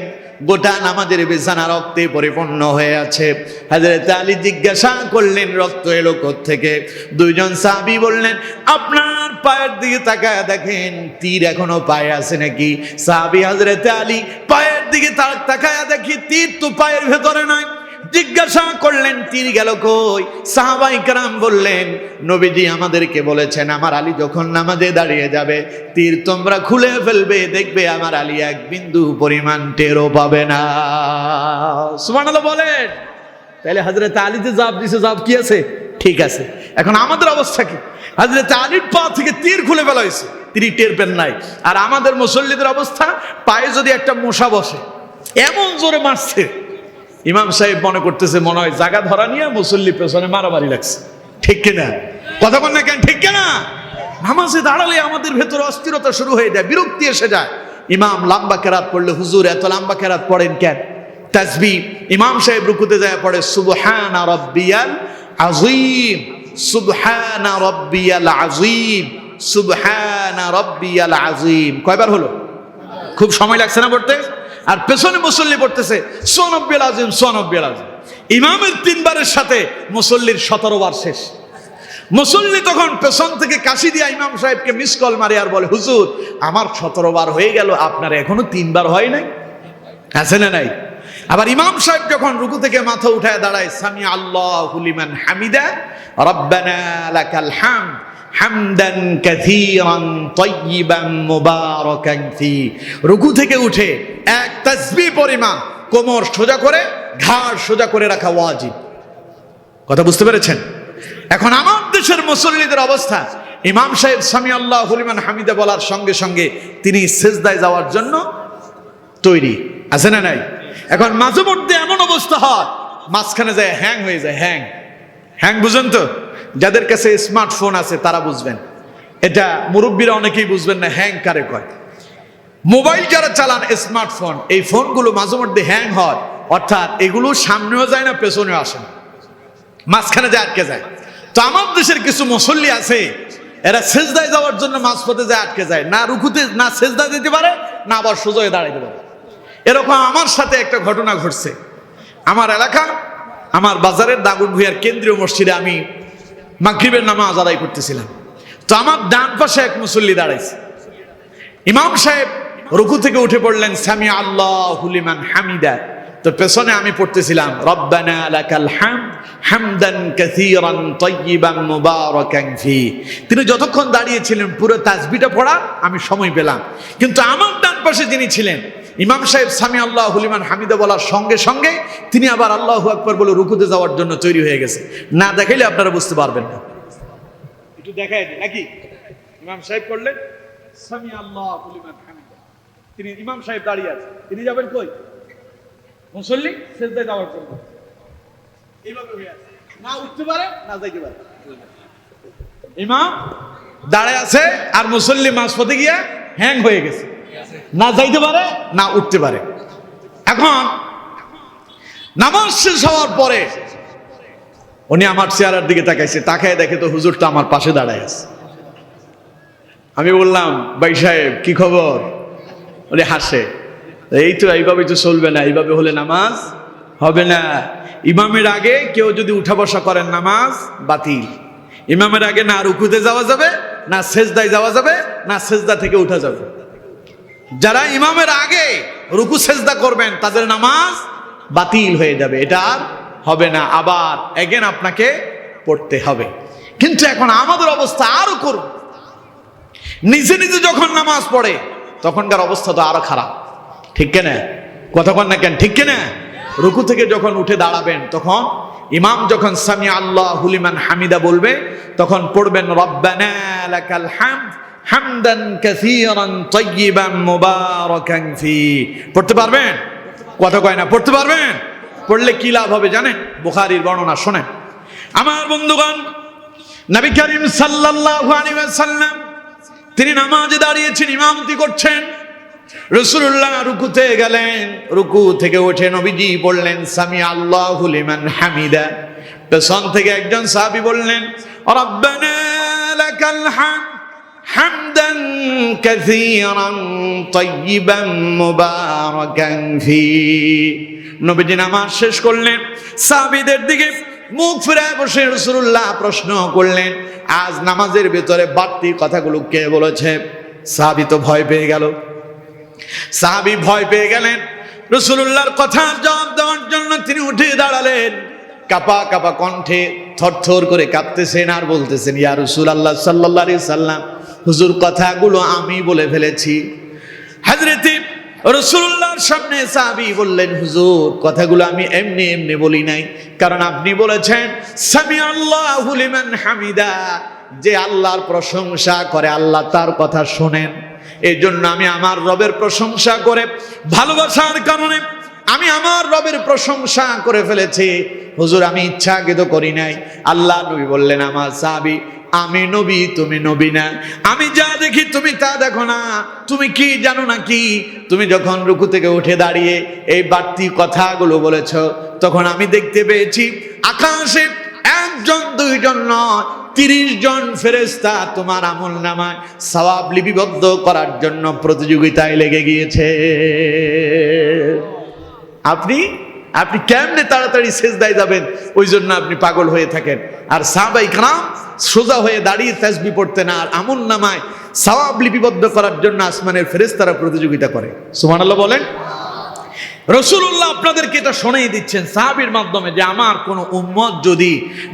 গোটা নামাজের বিছানা রক্তে পরিপূর্ণ হয়ে আছে। হযরত আলী জিজ্ঞাসা করলেন, রক্ত এলো কোত্থেকে? দুইজন সাহাবী বললেন, আপনার পায়ের দিকে তাকায় দেখেন তীর এখনো পায়ে আছে নাকি? সাহাবী হযরত আলী পায়ের দিকে তাকায় দেখি তীর তো পায়ের ভেতরে নাই। জিজ্ঞাসা করলেন, তীর গেল কই? সাহাবায়ে কেরাম বললেন, নবীজি আমাদেরকে বলেছেন আমার আলী যখন নামাজে দাঁড়িয়ে যাবে তীর তোমরা খুলে ফেলবে, দেখবে আমার আলী এক বিন্দু পরিমাণ টেরও পাবে না। সুবহানাল্লাহ বলেন। তাহলে হযরত আলী যে জবাব দিয়েছে, জবাব কি আছে? ঠিক আছে। এখন আমাদের অবস্থা কি? হযরত আলীর পা থেকে তীর খুলে ফেলা হয়েছে, তিনি টের পেন নাই। আর আমাদের মুসল্লিদের অবস্থা, পায়ে যদি একটা মশা বসে এমন জোরে মারছে, ইমাম সাহেব মনে করতেছে মনে হয় জায়গা ধরা নিয়ে মুসল্লি পেছনে মারামারি লাগছে। ঠিক কিনা? কথা বল না কেন? ঠিক কিনা? নামাজে দাঁড়ালে আমাদের ভেতরে অস্থিরতা শুরু হয়ে যায়, বিরক্তি এসে যায়। ইমাম লম্বা কেরাত পড়লে, হুজুর এত লম্বা কেরাত পড়েন কেন? তাসবিহ ইমাম সাহেব রুকুতে যায় পড়ে সুবহানা রাব্বিয়াল আযীম, সুবহানা রাব্বিয়াল আযীম, সুবহানা রাব্বিয়াল আযীম। কয়বার হলো? খুব সময় লাগছে না পড়তে? আর পেছনে মুসল্লি পড়তেছে সুবহানাল্লাহিল আযীম, সুবহানাল্লাহিল আযীম। ইমামের 3 বারের সাথে মুসল্লির 17 বার শেষ। মুসল্লি তখন পেছন থেকে কাশি দিয়া ইমাম সাহেবকে মিস কল মারে আর বলে, হুজুর আমার 17 বার হয়ে গেল, আপনার এখনো 3 বার হয় নাই। আছে না নাই? আবার ইমাম সাহেব যখন রুকু থেকে মাথা উঠায় দাঁড়ায়, সামি আল্লাহু লিমান হামিদা রব্বানা লাকাল হামদ হামদান কাসীরান তাইয়িবান মুবারাকান ফি। রুকু থেকে উঠে এক তাসবিহ পরিমাণ কোমর সোজা করে, ঘাড় সোজা করে রাখা ওয়াজিব। কথা বুঝতে পেরেছেন? এখন আমার দেশের মুসল্লিদের অবস্থা, ইমাম সাহেব সামি আল্লাহু লিমান হামিদা বলার সঙ্গে সঙ্গে তিনি সিজদায় যাওয়ার জন্য তৈরি। আছে না নাই? এখন মাঝে মধ্যে এমন অবস্থা হয় মাঝখানে যায় হ্যাং হয়ে যায়। হ্যাং বুঝেন তো? যাদের কাছে স্মার্টফোন আছে তারা বুঝবেন, এটা মুরব্বীরা অনেকেই বুঝবেন না হ্যাং কারে কয়। মোবাইল যারা চালান স্মার্টফোন, এই ফোনগুলো মাঝে মধ্যে হ্যাং হয়, অর্থাৎ এগুলো সামনেও যায় না পেছনেও আসে না, মাঝখানে যায় আটকে যায়। তো আমার দেশের কিছু মুসল্লি আছে, এরা সেজদায় যাওয়ার জন্য মাঝপথে যায় আটকে যায়, না রুকুতে না সেজদায় যেতে পারে, না আবার সোজা হয়ে দাঁড়াইতে পারে। এরকম আমার সাথে একটা ঘটনা ঘটছে। আমার এলাকা, আমার বাজারের দাগুন ভূঁইয়ার কেন্দ্রীয় মসজিদে আমি মাগরিবের নামাজ আদায় করতেছিলাম। তো আমার ডান পাশে এক মুসল্লি দাঁড়াইছে। ইমাম সাহেব রুকু থেকে উঠে পড়লেন সামি আল্লাহু লিমান হামিদা। তো পেছনে আমি পড়তেছিলাম রব্বানা লাকাল হামদ হামদান কাসীরান তাইয়িবান মুবারাকান ফি। তিনি যতক্ষণ দাঁড়িয়েছিলেন পুরো তাসবিহটা পড়া আমি সময় পেলাম। কিন্তু আমার ডান পাশে যিনি ছিলেন, ইমাম সাহেব সামি আল্লাহু লিমান হামিদা বলার সঙ্গে সঙ্গে তিনি আবার আল্লাহু আকবার বলে রুকুতে যাওয়ার জন্য তৈরি হয়ে গেছে। না দেখাইলে আপনারা বুঝতে পারবেন না। একটু দেখাই দিই নাকি? ইমাম সাহেব করলেন সামি আল্লাহু লিমান হামিদা, তিনি ইমাম সাহেব দাঁড়িয়ে আছে, তিনি যাবেন কই? মুসল্লি সিজদায় যাওয়ার জন্য। এইভাবে হয়ে আছে, না উঠতে পারে না যাইতে পারে। ইমাম দাঁড়ায় আছে আর মুসল্লি মাঝপথে গিয়ে হ্যাং হয়ে গেছে, না যাইতে পারে না উঠতে পারে। এখন নামাজ শেষ হওয়ার পরে উনি আমার চেহারার দিকে তাকাইছে, তাকায় দেখে তো হুজুরটা আমার পাশে দাঁড়ায় আছে। আমি বললাম, ভাই সাহেব কি খবর? উনি হাসে, এই তো এইভাবে তো চলবে না, এইভাবে হলে নামাজ হবে না। ইমামের আগে কেউ যদি উঠা বসা করেন নামাজ বাতিল। ইমামের আগে না রুকুতে যাওয়া যাবে, না সেজদায় যাওয়া যাবে, না সেজদা থেকে উঠা যাবে। যারা ইমামের আগে রুকু সেজদা করবেন তাদের নামাজ বাতিল হয়ে যাবে, এটা আর হবে না, আবার এগেন আপনাকে পড়তে হবে। কিন্তু এখন আমাদের অবস্থা আরো করুন। নিজে নিজে যখন নামাজ পড়ে তখনকার অবস্থা তো আরো খারাপ। ঠিক কিনা? কথা বল না কেন? ঠিক কিনা? রুকু থেকে যখন উঠে দাঁড়াবেন তখন ইমাম যখন সামি আল্লাহু লিমান হামিদা বলবে তখন পড়বেন রব্বানা লাকাল হামদ হামদান কাসীরান তাইয়িবান মুবারাকান ফি। পড়তে পারবেন? কথা কয় না, পড়তে পারবেন? পড়লে কি লাভ হবে জানেন? বুখারীর বর্ণনা শুনেন। আমার বন্ধুগণ, নবী করিম সাল্লাল্লাহু আলাইহি ওয়াসাল্লাম তিনি নামাজে দাঁড়িয়েছেন, ইমামতি করছেন। রাসূলুল্লাহ রুকুতে গেলেন, রুকু থেকে উঠে নবীজি বললেন সামি আল্লাহু লিমান হামিদা। পেছন থেকে একজন সাহাবী বললেন রব্বানা লাকাল হামদ হামদান কাসীরান তাইয়িবান মুবারাকান ফি। নবীজি নামাজ শেষ করলেন, সাহাবীদের দিকে মুখ ফিরায় বসে রাসূলুল্লাহ প্রশ্ন করলেন, আজ নামাজের ভিতরে বাড়তি কথাগুলো কে বলেছে? সাহাবী তো ভয় পেয়ে গেল। সাহাবী ভয় পেয়ে গেলেন। রাসূলুল্লাহর কথার জবাব দেওয়ার জন্য তিনি উঠে দাঁড়ালেন, কাপা কাপা কণ্ঠে থরথর করে কাঁপতেছেন আর বলতেছেন, ইয়া রাসূলুল্লাহ সাল্লাল্লাহু আলাইহি সাল্লাম, হুজুর কথাগুলো আমি বলে ফেলেছি। হযরত রাসূলুল্লাহর সামনে সাহাবী বললেন, হুজুর কথাগুলো আমি এমনি এমনি বলি নাই, কারণ আপনি বলেছেন সামি আল্লাহু লিমান হামিদা, যে আল্লাহর প্রশংসা করে আল্লাহ তার কথা শোনেন। এই জন্য আমি আমার রবের প্রশংসা করে ভালোবাসার কারণে আমি আমার রবের প্রশংসা করে ফেলেছি হুজুর, আমি ইচ্ছাকৃত করি নাই। আল্লাহ নবী বললেন, আমার সাহাবী, আমি নবী তুমি নবী না, আমি যা দেখি তুমি তা দেখো না। তুমি কি জানো না কি? তুমি যখন রুকু থেকে উঠে দাঁড়িয়ে এই বাড়তি কথাগুলো বলেছ, তখন আমি দেখতে পেয়েছি আকাশে একজন দুইজন নয় 30 জন ফেরেশতা তোমার আমলনামায় সওয়াব লিপিবদ্ধ করার জন্য প্রতিযোগিতায় লেগে গিয়েছে। আপনি কেমনে তাড়াতাড়ি সিজদায় যাবেন, ওই জন্য আপনি পাগল হয়ে থাকেন। আর সাহাবায়ে কেরাম সোজা হয়ে দাঁড়িয়ে তাসবিহ পড়তেন, আর আমলনামায় সওয়াব লিপিবদ্ধ করার জন্য আসমানের ফেরেশতারা প্রতিযোগিতা করে। সুবহানাল্লাহ বলেন। রাসূলুল্লাহ আপনাদেরকে এটা শোনাই দিচ্ছেন সাহাবীর মাধ্যমে যে আমার কোন উম্মত যদি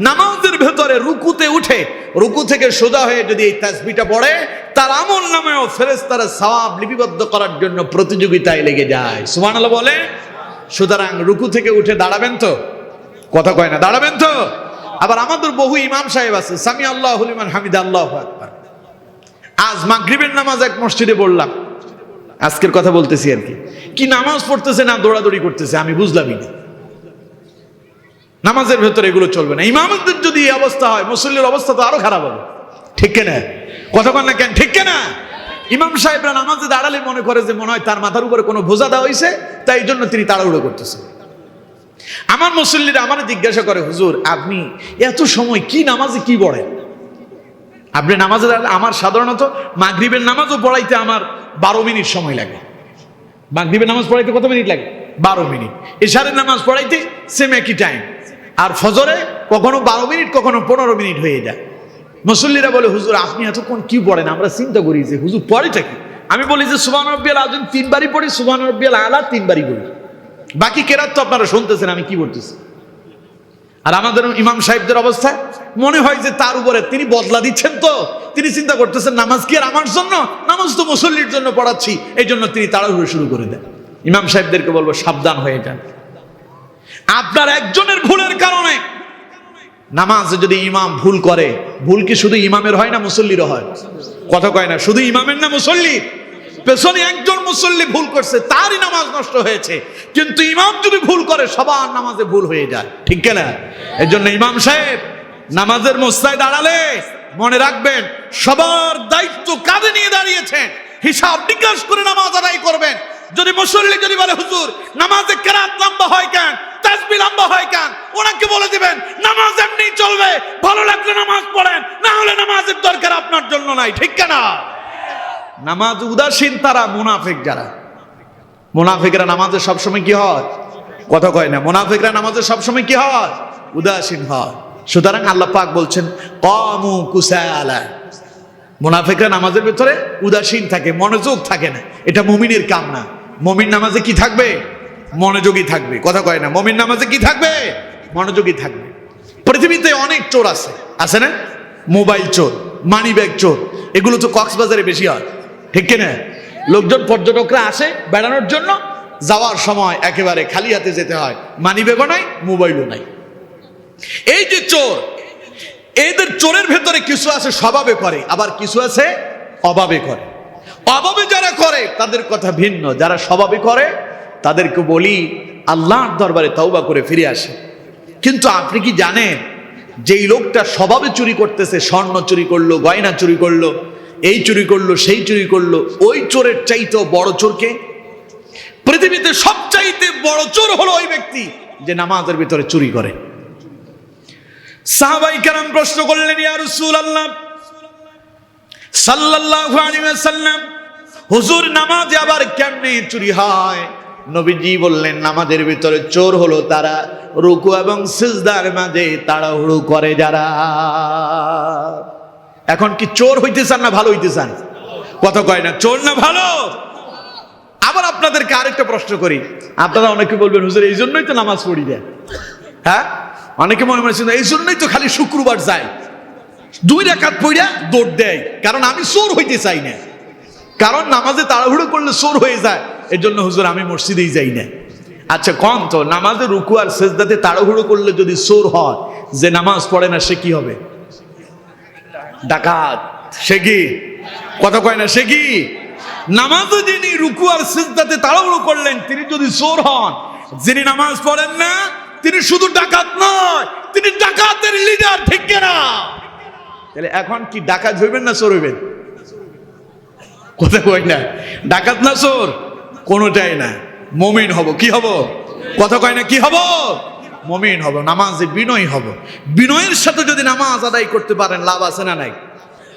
নামাজের ভেতরে রুকুতে উঠে, রুকু থেকে সোজা হয়ে যদি এই তাসবিহটা পড়ে, তার আমলনামায়ও ফেরেশতারা সওয়াব লিপিবদ্ধ করার জন্য প্রতিযোগিতায় লেগে যায়। সুবহানাল্লাহ বলে। সুতরাং রুকু থেকে উঠে দাঁড়াবেন তো? কথা কয় না, দাঁড়াবেন তো? আবার আমাদের বহু ইমাম সাহেব আছে সামি আল্লাহু লিমান হামিদা আল্লাহু আকবার। আজ মাগরিবের নামাজ এক মসজিদে পড়লাম, আজকের কথা বলতেছি আর কি নামাজ পড়তেছে না দৌড়াদৌড়ি করতেছে, আমি বুঝলামই না। নামাজের ভেতরে এগুলো চলবে না। ইমামদের যদি এই অবস্থা হয়, মুসল্লির অবস্থা তো আরো খারাপ হবে। ঠিক কিনা? কথা কন না কেন? ঠিক কিনা? ইমাম সাহেবরা নামাজে দাঁড়ালে মনে করে যে মনে হয় তার মাথার উপরে কোনো বোঝা দেওয়া হয়েছে, তাই জন্য তিনি তাড়াহুড়ো করতেছেন। আমার মুসল্লিরা আমার জিজ্ঞাসা করে, হুজুর আপনি এত সময় কি নামাজে কি পড়েন? আপনি নামাজে দাঁড়ালে, আমার সাধারণত মাগরিবের নামাজও পড়াইতে আমার 12 মিনিট সময় লাগে। মাগরিবের নামাজ পড়াইতে কত মিনিট লাগে? 12 মিনিট। এশারের নামাজ পড়াইতে সেম একই টাইম। আর ফজরে কখনো 12 মিনিট, কখনো 15 মিনিট হয়ে যায়। মুসল্লিরা বলে, হুজুর আপনি এতক্ষণ কি পড়েন? আমরা চিন্তা করি যে হুজুর পড়েটা কি? আমি বলি যে সুবহান রাব্বিয়াল আযীম 3 বারই পড়ি, সুবহান রাব্বিয়াল আলা 3 বারই পড়ি। বাকি কেরাত তো আপনারা শুনতেছেন আমি কি বলতেছি। আর আমাদের ইমাম সাহেবদের অবস্থা মনে হয় যে তার উপরে তিনি বদলা দিচ্ছেন, তো তিনি চিন্তা করতেছেন নামাজ কি আর আমার জন্য? নামাজ তো মুসল্লির জন্য পড়াচ্ছি, এই জন্য তিনি তাড়াহুড়ো শুরু করে দেন। ইমাম সাহেবদেরকে বলবো সাবধান হয়ে যান। আপনার একজনের ভুলের কারণে নামাজে যদি ইমাম ভুল করে, ভুল কি শুধু ইমামের হয় না মুসল্লিরও হয়? কথা কয় না, শুধু ইমামের না মুসল্লির? পেছনে একজন মুসল্লি ভুল করছে, তারই নামাজ নষ্ট হয়েছে, কিন্তু ইমাম যদি ভুল করে সবার নামাজে ভুল হয়ে যায়। ঠিক কিনা? এর জন্য ইমাম সাহেব নামাজের মসজিদে দাঁড়ালে মনে রাখবেন সবার দায়িত্ব কাঁধে নিয়ে দাঁড়িয়েছেন, হিসাব নিকাশ করে নামাজ আদায় করবেন। যদি মুসল্লি যদি বলে হুজুর নামাজে কেরাত লম্বা হয় কেন, তাসবিহ লম্বা হয় কেন, ওনাকে বলে দিবেন নামাজ এমনি চলবে, ভালো লাগলে নামাজ পড়েন, না হলে নামাজের দরকার আপনার জন্য নাই। ঠিক কিনা? নামাজ উদাসীন তারা মুনাফিক যারা। মুনাফিকরা নামাজে সবসময় কি হয়? কথা কয় না। মুনাফিকরা নামাজে সবসময় কি হয়? উদাসীন হয়। সুতরাং আল্লাহ পাক বলছেন কামু কুসালা। মুনাফিকরা নামাজের ভিতরে উদাসীন থাকে, মনোযোগ থাকে না। এটা মুমিনের কাম না। মুমিন নামাজে কি থাকবে? মনোযোগী থাকবে। কথা কয় না। মুমিন নামাজে কি থাকবে? মনোযোগী থাকবে। পৃথিবীতে অনেক চোর আছে, আছে না? মোবাইল চোর, মানি ব্যাগ চোর, এগুলো তো কক্সবাজারে বেশি হয়। ঠিক কিনা? লোকজন পর্যটকরা আসে বেড়ানোর জন্য, যাওয়ার সময় একেবারে খালি হাতে যেতে হয়, মানি ব্যাগও নাই, মোবাইলও নাই। এই যে চোর, এদের চোরের ভেতরে কিছু আছে স্বভাবে করে, আবার কিছু আছে অভাবে করে। অভাবে যারা করে তাদের কথা ভিন্ন, যারা স্বভাবে করে তাদেরকে বলি আল্লাহর দরবারে তওবা করে ফিরে আসে। কিন্তু আপনি কি জানেন যেই লোকটা স্বভাবে চুরি করতেছে, স্বর্ণ চুরি করলো, গয়না চুরি করলো, এই চুরি করলো, সেই চুরি করলো, ওই চোরের চাইতেও বড় চোরকে? পৃথিবীতে সবচাইতে বড় চোর হলো ওই ব্যক্তি যে নামাজের ভিতরে চুরি করে। সাহাবায়ে কেরাম প্রশ্ন করলেন, ইয়া রাসূলুল্লাহ সাল্লাল্লাহু আলাইহি ওয়াসাল্লাম, হুজুর নামাজে আবার কেমনে চুরি হয়? নবীজি বললেন, নামাজের ভিতরে চোর হলো তারা রুকু এবং সিজদার মাঝে তাড়াহুড়ো করে যারা। এখন কি চোর হইতে চান না ভালো হইতে চান? কথা কয় না, চোর না ভালো? আবার আপনাদেরকে আরেকটা প্রশ্ন করি, আপনারা অনেকে বলবেন হুজুর এই জন্যই তো নামাজ পড়ি না। হ্যাঁ, অনেকে মনে করছেন এই জন্যই তো খালি শুক্রবার যায়, 2 রাকাত পড়া দৌড় দেয়, কারণ আমি চোর হইতে চাই না, কারণ নামাজে তাড়াহুড়ো করলে চোর হয়ে যায়, এর জন্য হুজুর আমি মসজিদেই যাই না। আচ্ছা কোন তো, নামাজে রুকু আর সিজদাতে তাড়াহুড়ো করলে যদি চোর হয়, যে নামাজ পড়ে না সে কি হবে? ডাকাত। সে কি? কথা কয় না, সে কি? নামাজে যিনি রুকু আর সিজদাতে তাড়াহুড়ো করলেন তিনি যদি চোর হন, যিনি নামাজ পড়েন না তিনি শুধু ডাকাত নয়, তিনি ডাকাতের লিডার, ঠিক না? তাহলে এখন কি ডাকাত হইবেন না চোর হইবেন? কথা কয় না, ডাকাত না চোর কোনোটাই না, মুমিন হব। কি হব? কথা কয় না, কি হব? মুমিন হব, নামাজে বিনয়ী হব। বিনয়ের সাথে যদি নামাজ আদায় করতে পারেন লাভ আছে না নাই?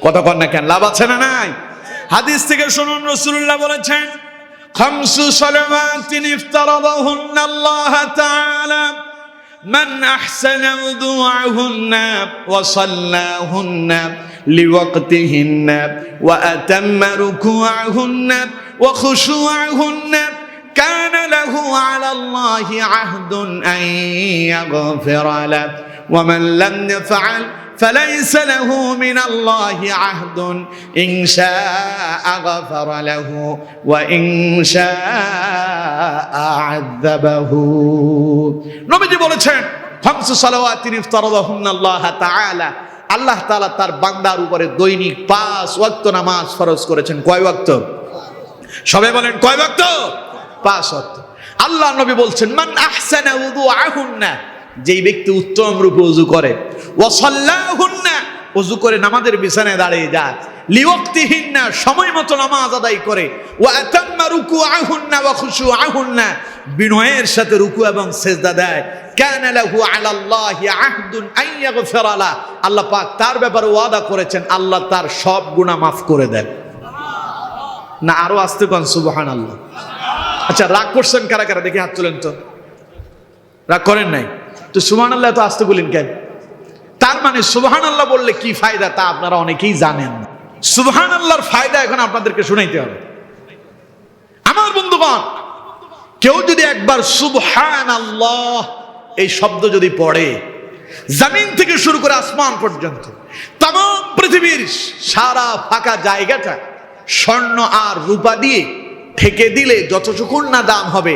কথা কন না কেন, লাভ আছে না নাই? হাদিস থেকে শুনুন, রাসূলুল্লাহ বলেছেন, খামসু সালাওয়াতিন ইফতারাদাহুন্না আল্লাহ তাআলা মান আহসানা উযুআহুন্না ওয়া সাল্লাহুন্না লিওয়াক্তিহিন্না ওয়া আতাম্মা রুকুআহুন্না ওয়া খুশুআহুন্না কানা লাহু আলাল্লাহি আহদুন আন ইয়াগফিরা লাহু ওয়া মান লাম ইয়াফআল فليس له من الله عهد إن شاء غفر له وإن شاء عذبه। নবীজি বলেছেন, খামসু সালাওয়াতিন ইফতারাদাহুন্না আল্লাহ তাআলা, আল্লাহ তাআলা তার বান্দার উপরে দৈনিক 5 ওয়াক্ত নামাজ ফরজ করেছেন। কয় ওয়াক্ত? সবাই বলেন কয় ওয়াক্ত? 5 ওয়াক্ত। আল্লাহ নবী বলছেন, মান আহসানা উযুআহুন্না, যেই ব্যক্তি উত্তম রূপে ওযু করে, ওয়া সাল্লাহুন্না, ওযু করে নামাজের বিছানায় দাঁড়িয়ে যায়, লিওয়াক্তিহিন্না, সময় মতো নামাজ আদায় করে, ওয়া আতাম্মা রুকুআহুন্না ওয়া খুশুআহুন্না, বিনয়ের সাথে রুকু এবং সিজদা দেয়, কানা লাহু আলাল্লাহি আহদুন আন ইয়াগফিরা লা, আল্লাহ পাক তার ব্যাপারে ওয়াদা করেছেন আল্লাহ তার সব গুনাহ মাফ করে দেন। না আরো আস্তে কোন সুবহানাল্লাহ। আচ্ছা রাগ করছেন কারা কারা দেখি হাত তুলেন তো। রাগ করেন নাই তো সুবহানাল্লাহ তো আস্তে বলেন কেন? তার মানে সুবহানাল্লাহ বললে কি ফায়দা তা আপনারা অনেকেই জানেন না। সুবহানাল্লাহর ফায়দা এখন আপনাদেরকে শুনাইতে হবে। আমার বন্ধুগণ, কেউ যদি একবার সুবহানাল্লাহ এই শব্দ যদি পড়ে, জমিন থেকে শুরু করে আসমান পর্যন্ত तमाम পৃথিবীর সারা ফাঁকা জায়গাটা স্বর্ণ আর রূপা দিয়ে ঢেকে দিলে যতটুকুন না দাম হবে,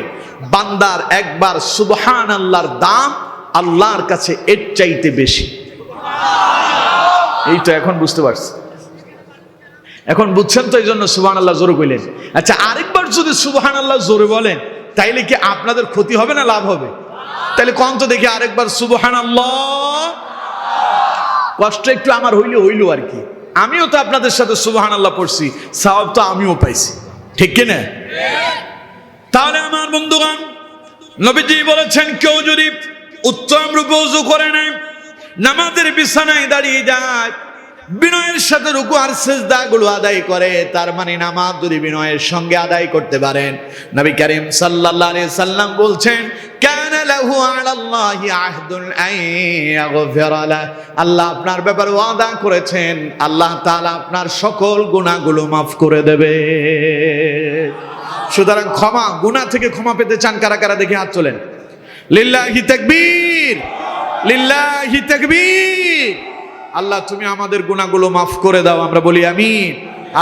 বান্দার একবার সুবহানাল্লাহর দাম আল্লাহর কাছে এর চাইতে বেশি। এই তো এখন বুঝতে পারছি, এখন বুঝছেন তো, এই জন্য সুবহানাল্লাহ জোরে কইলেন। আচ্ছা আরেকবার যদি সুবহানাল্লাহ জোরে বলেন তাইলে কি আপনাদের ক্ষতি হবে না লাভ হবে? তাহলে কোন তো দেখি আরেকবার সুবহানাল্লাহ। কষ্ট একটু আমার হইলো আর কি, আমিও তো আপনাদের সাথে সুবহানাল্লাহ পড়ছি, সওয়াব তো আমিও পাইছি, ঠিক কি না? তাহলে আমার বন্ধুগণ, নবীজি বলেছেন কেউ যদি উত্তম রূপে ওযু করে নেয়, নামাজের বিছানায় দাঁড়িয়ে যায়, বিনয়ের সাথে রুকু আর সিজদা গুলো আদায় করে, তার মানে নামাজ যদি বিনয়ের সঙ্গে আদায় করতে পারেন, নবী করিম সাল্লাল্লাহু আলাইহি সাল্লাম বলছেন, কানা লাহু আলাল্লাহি আহদুন আন ইয়াগফিরা লাহু, আল্লাহ আপনার ব্যাপারে ওয়াদা করেছেন আল্লাহ তাআলা আপনার সকল গুনাহগুলো মাফ করে দেবে। সুতরাং ক্ষমা, গুনাহ থেকে ক্ষমা পেতে চান কারা কারা দেখে হাত তোলেন। লিল্লাহি তাকবীর, লিল্লাহি তাকবীর। আল্লাহ তুমি আমাদের গুনাহগুলো মাফ করে দাও, আমরা বলি আমিন।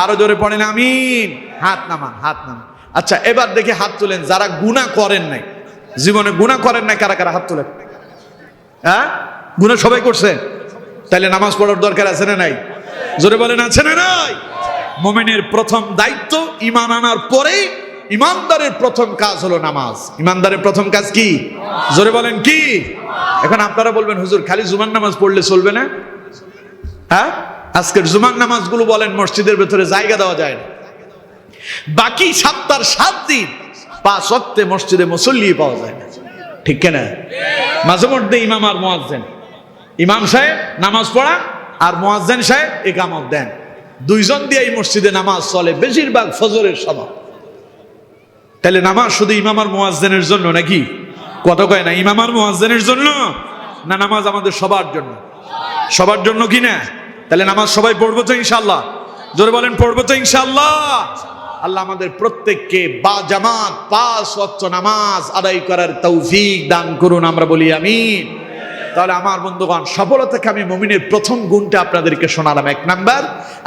আরো জোরে পড়েন আমিন। হাত নামান, হাত নামান। আচ্ছা এবার দেখি হাত তুলেন যারা গুনাহ করেন নাই, জীবনে গুনাহ করেন নাই, কারা কারা হাত তুলেন? হ্যাঁ গুনাহ সবাই করছেন, তাহলে নামাজ পড়ার দরকার আছে না নাই? জোরে বলেন আছে না নাই? মুমিনের প্রথম দায়িত্ব ঈমান আনার পরে ঈমানদারের প্রথম কাজ হলো নামাজ। ঈমানদারের প্রথম কাজ কি? জোরে বলেন কি? এখন আপনারা বলবেন হুজুর খালি জুমার নামাজ পড়লে চলবে না? হ্যাঁ, আজকের জুমার নামাজগুলো বলেন মসজিদের ভেতরে জায়গা দেওয়া যায় না, বাকি সপ্তাহের 7 দিন 5 ওয়াক্তে মসজিদে মুসল্লি পাওয়া যায় না, ঠিক কিনা? মাঝে মধ্যে ইমাম আর মুয়াজ্জিন, ইমাম সাহেব নামাজ পড়া আর মুয়াজ্জিন সাহেব ইকামত দেন, দুইজন দিয়ে এই মসজিদে নামাজ চলে বেশিরভাগ ফজরের সময়। তাহলে নামাজ শুধু ইমাম আর মুয়াজ্জিনের জন্য নাকি? কথা কয় না, ইমাম আর মুয়াজ্জিনের জন্য না, নামাজ আমাদের সবার জন্য। সবার জন্য কি না? তাহলে নামাজ সবাই পড়বো তো ইনশাআল্লাহ? জোরে বলেন পড়বো তো ইনশাআল্লাহ? আল্লাহ আমাদের প্রত্যেককে বা জামাত 5 ওয়াক্ত নামাজ আদায় করার তৌফিক দান করুন, আমরা বলি আমিন। তাহলে আমার বন্ধুগণ, সফলতাকে আমি মুমিনের প্রথম গুণটা আপনাদেরকে শোনালাম। 1 নাম্বার,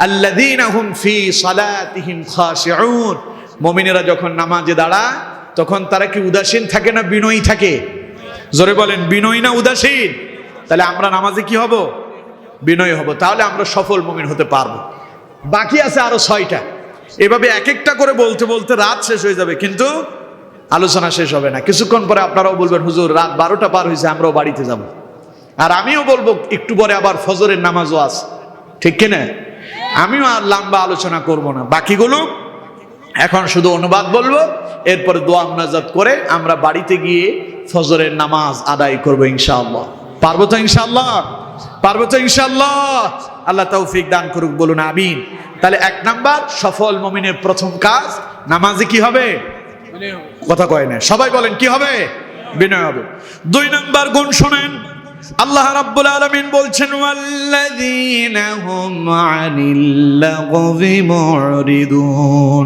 আল্লাযীনা হুম ফি সালাতিহিম খাশিউন। মুমিনেরা যখন নামাজে দাঁড়ায় তখন তারা কি উদাসীন থাকে না বিনয়ী থাকে? জোরে বলেন, বিনয়ী না উদাসীন? তাহলে আমরা নামাজে কি হব? বিনয়ী হব, তাহলে আমরা সফল মুমিন হতে পারবো। বাকি আছে আরো 6টা, এভাবে এক একটা করে বলতে বলতে রাত শেষ হয়ে যাবে, কিন্তু আলোচনা শেষ হবে না। কিছুক্ষণ পরে আপনারাও বলবেন হুজুর রাত 12টা পার হয়েছে, আমরাও বাড়িতে যাব। আর আমিও বলবো একটু পরে আবার ফজরের নামাজও আছে, ঠিক কিনা? আমিও আর লম্বা আলোচনা করব না, বাকিগুলো এখন শুধু অনুবাদ বলবো, এরপরে দোয়া মুনাজাত করে আমরা বাড়িতে গিয়ে ফজরের নামাজ আদায় করবো ইনশাআল্লাহ। পারবো তো ইনশাআল্লাহ? পারবো তো ইনশাআল্লাহ? আল্লাহ তৌফিক দান করুক, বলুন আমিন। তাহলে 1 নাম্বার, সফল মুমিনের প্রথম কাজ নামাজে কি হবে? কথা কয় না, সবাই বলেন কি হবে? বিনয় হবে। 2 নাম্বার গুণ শুনেন, আল্লাহ রাব্বুল আলামিন বলছেন ওয়াল্লাযীনা হুম আনিল লাগবি মুরিদুন।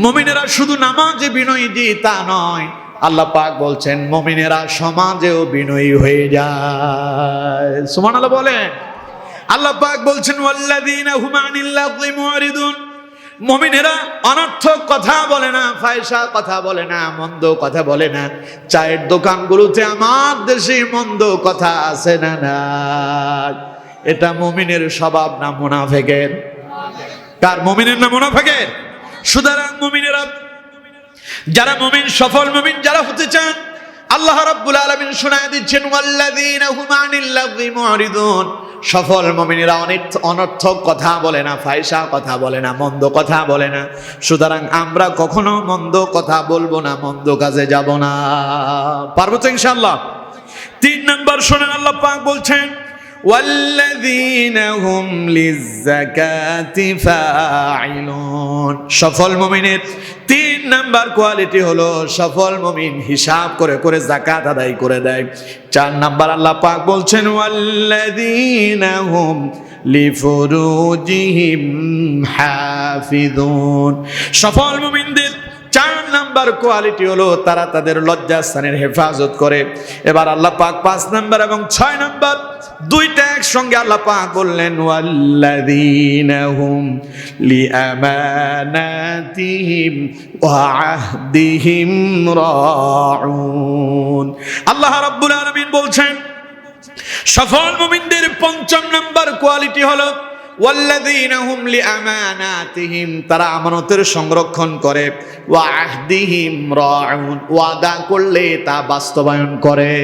মুমিনেরা শুধু নামাজে বিনয়ী যে তা নয়, আল্লাহ পাক বলছেন মুমিনেরা সমাজেও বিনয়ী হয়ে যায়। সুবহানাল্লাহ বলেন। আল্লাহ পাক বলছেন ওয়াল্লাযীনা হুম আনিল লাগবি মুরিদুন। মুমিনেরা অনর্থক কথা বলে না, ফায়সা কথা বলে না, মন্দ কথা বলে না। চায়ের দোকানগুলোতে আমার দেশে মন্দ কথা আছে না? না, এটা মুমিনের স্বভাব না মুনাফিকের? কার? মুমিনের না মুনাফিকের? সুতরাং মুমিনেরা, যারা মুমিন, সফল মুমিন যারা হতে চান, আল্লাহ রাব্বুল আলামিন শোনায় দিচ্ছেন ওয়াল্লাযীনা হুম আনিল লাগবি মুরিদুন। সফল মুমিনেরা অনর্থক কথা বলে না, ফায়সা কথা বলে না, মন্দ কথা বলে না। সুতরাং আমরা কখনো মন্দ কথা বলবো না, মন্দ কাজে যাব না। পারবো তো ইনশাআল্লাহ? 3 নাম্বার শোনেন, আল্লাহ পাক বলছেন ওয়াল্লাযীনা হুম লিয-যাকাতি ফাঈলুন। সফল মুমিনের 3 নাম্বার কোয়ালিটি হলো সফল মুমিন হিসাব করে করে যাকাত আদায় করে দেয়। 4 নাম্বার আল্লাহ পাক বলছেন ওয়াল্লাযীনা হুম লিফুরুজিহিম হাফিজুন। সফল মুমিনদের 4 নাম্বার কোয়ালিটি হলো তারা তাদের লজ্জাস্থানের হেফাজত করে। এবার আল্লাহ পাক 5 নাম্বার এবং 6 নাম্বার দুইটা একসঙ্গে আল্লাহ পাক বললেন ওয়াল্লাযীনা হুম লিআমানাতিহিম ওয়া আহদিহিম রাউন। আল্লাহ রাব্বুল আলামিন বলছেন সফল মুমিনদের 5ম নাম্বার কোয়ালিটি হলো ওয়াল্লাযীনা হুম লিআমানাতিহিম, তারা আমানতের সংরক্ষণ করে, ওয়া আহদিহিম রাউন, ওয়াদা করলে তা বাস্তবায়ন করে।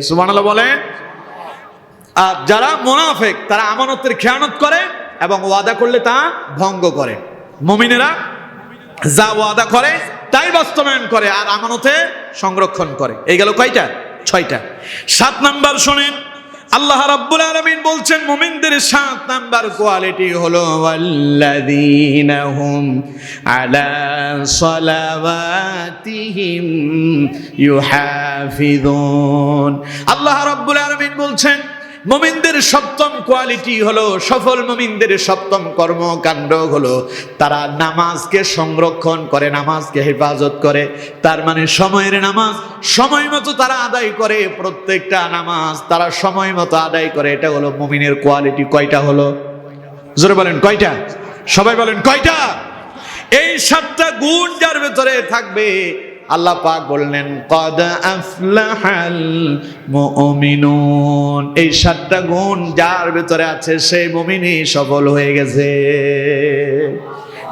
সুবহানাল্লাহ বলেন। আর যারা মুনাফিক তারা আমানতের খেয়ানত করে এবং ওয়াদা করলে তা ভঙ্গ করে। মুমিনেরা যা ওয়াদা করে তাই বাস্তবায়ন করে আর আমানতে সংরক্ষণ করে। এই গেল কয়টা? 6টা। 7 নাম্বার শুনেন, আল্লাহ রাব্বুল আলামিন বলছেন মুমিনদের 7 নাম্বার কোয়ালিটি হলো ওয়াল্লাযীনা হুম আলা সালাওয়াতিহিম ইউহাফিজুন। আল্লাহ রাব্বুল আলামিন বলছেন মুমিনদের 7ম কোয়ালিটি হলো, সফল মুমিনদের 7ম কর্মকাণ্ড হলো তারা নামাজকে সংরক্ষণ করে, নামাজকে হেফাজত করে। তার মানে সময়ের নামাজ সময় মতো তারা আদায় করে, প্রত্যেকটা নামাজ তারা সময় মতো আদায় করে। এটা হলো মুমিনের কোয়ালিটি। কয়টা হলো? জোরে বলেন কয়টা? সবাই বলেন কয়টা? এই 7টা গুণ যার ভেতরে থাকবে আল্লাহ পাক বললেন কদ আফলাহাল মুমিনুন, এই 7টা গুণ যার ভিতরে আছে সেই মুমিনই সফল হয়ে গেছে।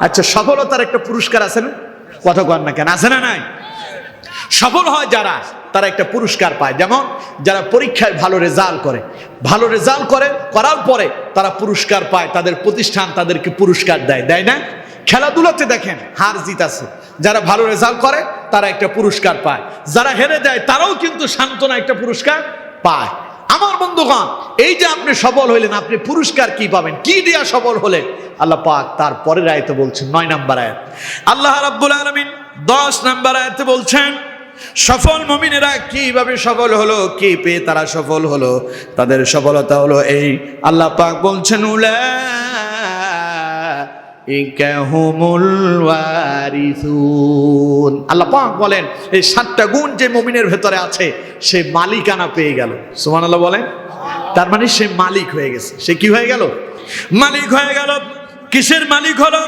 আচ্ছা, সফলতার একটা পুরস্কার আছে না? কথা কর না কেন, আছে না নাই? সফল হয় যারা, তারা একটা পুরস্কার পায়। যেমন যারা পরীক্ষায় ভালো রেজাল্ট করে, করার পরে তারা পুরস্কার পায়, তাদের প্রতিষ্ঠান তাদেরকে পুরস্কার দেয় না? খেলাধুলাতে দেখেন হার জিত আছে, যারা ভালো রেজাল্ট করে তারা একটা পুরস্কার পায়, যারা হেরে যায় তারাও কিন্তু সান্ত্বনা একটা পুরস্কার পায়। আমার বন্ধুগণ, এই যে আপনি সফল হইলেন, আপনি পুরস্কার কি পাবেন, কি দিয়া সফল হলেন? আল্লাহ পাক তার পরের আয়াতে বলছেন, 9 নম্বর আয়াত, আল্লাহ রাব্বুল আলামিন 10 নম্বর আয়াতে বলছেন সফল মুমিনেরা কিভাবে সফল হলো, কি পেয়ে তারা সফল হলো, তাদের সফলতা হলো এই। আল্লাহ পাক বলছেন উলাইকা হুমুল ওয়ারিসুন। আল্লাহ পাক বলেন এই 7টা গুণ যে মুমিনের ভেতরে আছে সে মালিকানা পেয়ে গেল। সুবহানাল্লাহ বলেন। তার মানে সে মালিক হয়ে গেছে। সে কি হয়ে গেল? মালিক হয়ে গেল। কিসের মালিক হলো?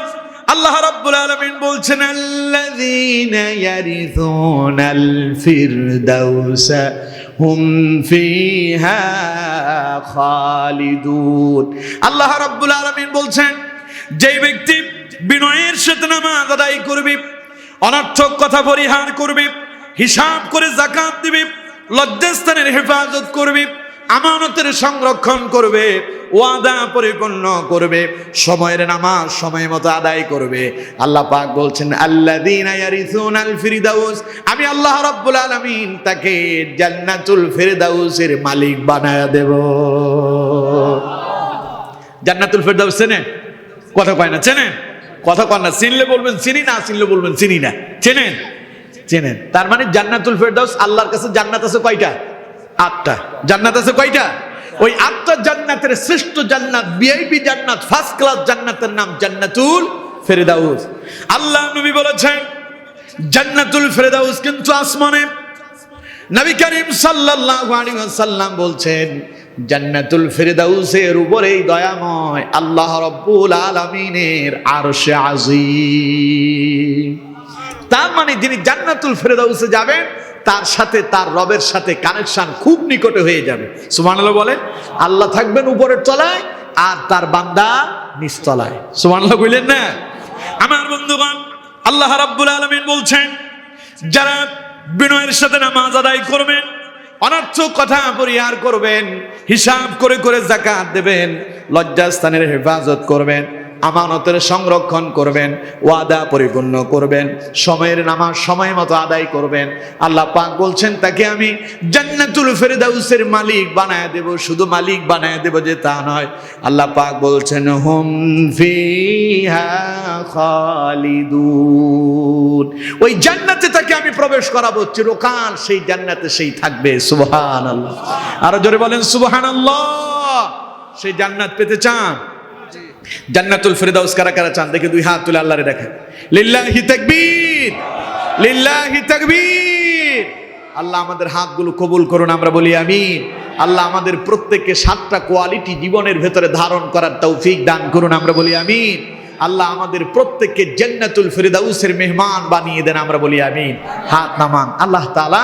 আল্লাহ রাব্বুল আলামিন বলছেন আল্লাযীনা ইয়ারিসুনাল ফিরদাউসা হুম ফিহা খালিদুন। আল্লাহ রাব্বুল আলামিন বলছেন যেই ব্যক্তি বিনয়ের সাথে নামাজ আদায় করবে, অনর্থক কথা পরিহার করবে, হিসাব করে যাকাত দিবে, লজ্জাস্থানের হেফাজত করবে, আমানতের সংরক্ষণ করবে, ওয়াদা পরিপূর্ণ করবে, সময়ের নামাজ সময় মতো আদায় করবে, আল্লাহ পাক বলছেন আল্লাযীনা ইয়ারিসুনাল ফিরদাউস, আমি আল্লাহ রাব্বুল আলামিন তাকে জান্নাতুল ফিরদাউসের মালিক বানায়া দেব। জান্নাতুল ফিরদাউস চেনেন? কথা কয় না, চেনেন? কথা কয় না। চিনলে বলবেন চিনি, না চিনলে বলবেন চিনি না। চেনেন? তার মানে জান্নাতুল ফিরদাউস, আল্লাহর কাছে জান্নাত আছে কয়টা? 8টা। জান্নাত আছে কয়টা? ওই 8টা জান্নাতের শ্রেষ্ঠ জান্নাত, ভিআইপি জান্নাত, ফার্স্ট ক্লাস জান্নাতের নাম জান্নাতুল ফিরদাউস। আল্লাহ নবী বলেছেন জান্নাতুল ফিরদাউস কিন্তু আসমানে। নবী করিম সাল্লাল্লাহু আলাইহি ওয়াসাল্লাম বলছেন জান্নাতুল ফিরদাউসের উপরেই দয়াময় আল্লাহ রাব্বুল আলামিনের আরশে আজিম। তার মানে যিনি জান্নাতুল ফিরদাউসে যাবেন তার সাথে তার রবের সাথে কানেকশন খুব নিকটে হয়ে যাবে। সুবহানাল্লাহ বলে। আল্লাহ থাকবেন উপরের তলায় আর তার বান্দা নিচতলায়। সুবহানাল্লাহ কইলেন না? আমার বন্ধুগণ, আল্লাহ রাব্বুল আলামিন বলছেন যারা বিনয়ের সাথে নামাজ আদায় করবেন, অনর্থক কথা পরিহার করবেন, হিসাব করে করে যাকাত দেবেন, লজ্জাস্থানের হেফাজত করবেন, আমানতের সংরক্ষণ করবেন, ওয়াদা পরিপূর্ণ করবেন, সময়ের নামাজ সময় মতো আদায় করবেন, আল্লাহ পাক বলছেন তাকে আমি জান্নাতুল ফিরদাউসের মালিক বানায় দেব। শুধু মালিক বানায় দেব যে তা নয়, আল্লাহ পাক বলছেন হুম ফিহা খালিদুন, ওই জান্নাতে তাকে আমি প্রবেশ করাবো, চিরকাল সেই জান্নাতে সেই থাকবে। সুবহানাল্লাহ। আরো জোরে বলেন সুবহানাল্লাহ। সেই জান্নাত পেতে চান? জান্নাতুল ফিরদাউস কারা কারা চান? দেখে 2 হাত তুলে আল্লাহরে দেখেন। লিল্লাহি তাকবীর, লিল্লাহি তাকবীর। আল্লাহ আমাদের হাতগুলো কবুল করুন, আমরা বলি আমিন। আল্লাহ আমাদের প্রত্যেককে 7টা কোয়ালিটি জীবনের ভেতরে ধারণ করার তৌফিক দান করুন, আমরা বলি আমিন। আল্লাহ আমাদের প্রত্যেককে জান্নাতুল ফিরদাউসের মেহমান বানিয়ে দেন, আমরা বলি আমিন। হাত নামান। আল্লাহ তাআলা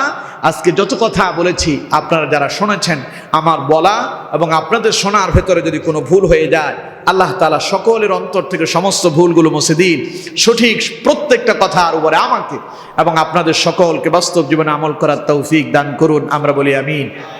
আজকে যত কথা বলেছি আপনারা যারা শুনেছেন, আমার বলা এবং আপনাদের শোনার ভেতরে যদি কোনো ভুল হয়ে যায়, আল্লাহ তাআলা সকলের অন্তর থেকে সমস্ত ভুলগুলো মুছে দিন। সঠিক প্রত্যেকটা কথার উপরে আমাকে এবং আপনাদের সকলকে বাস্তব জীবনে আমল করার তৌফিক দান করুন, আমরা বলি আমিন।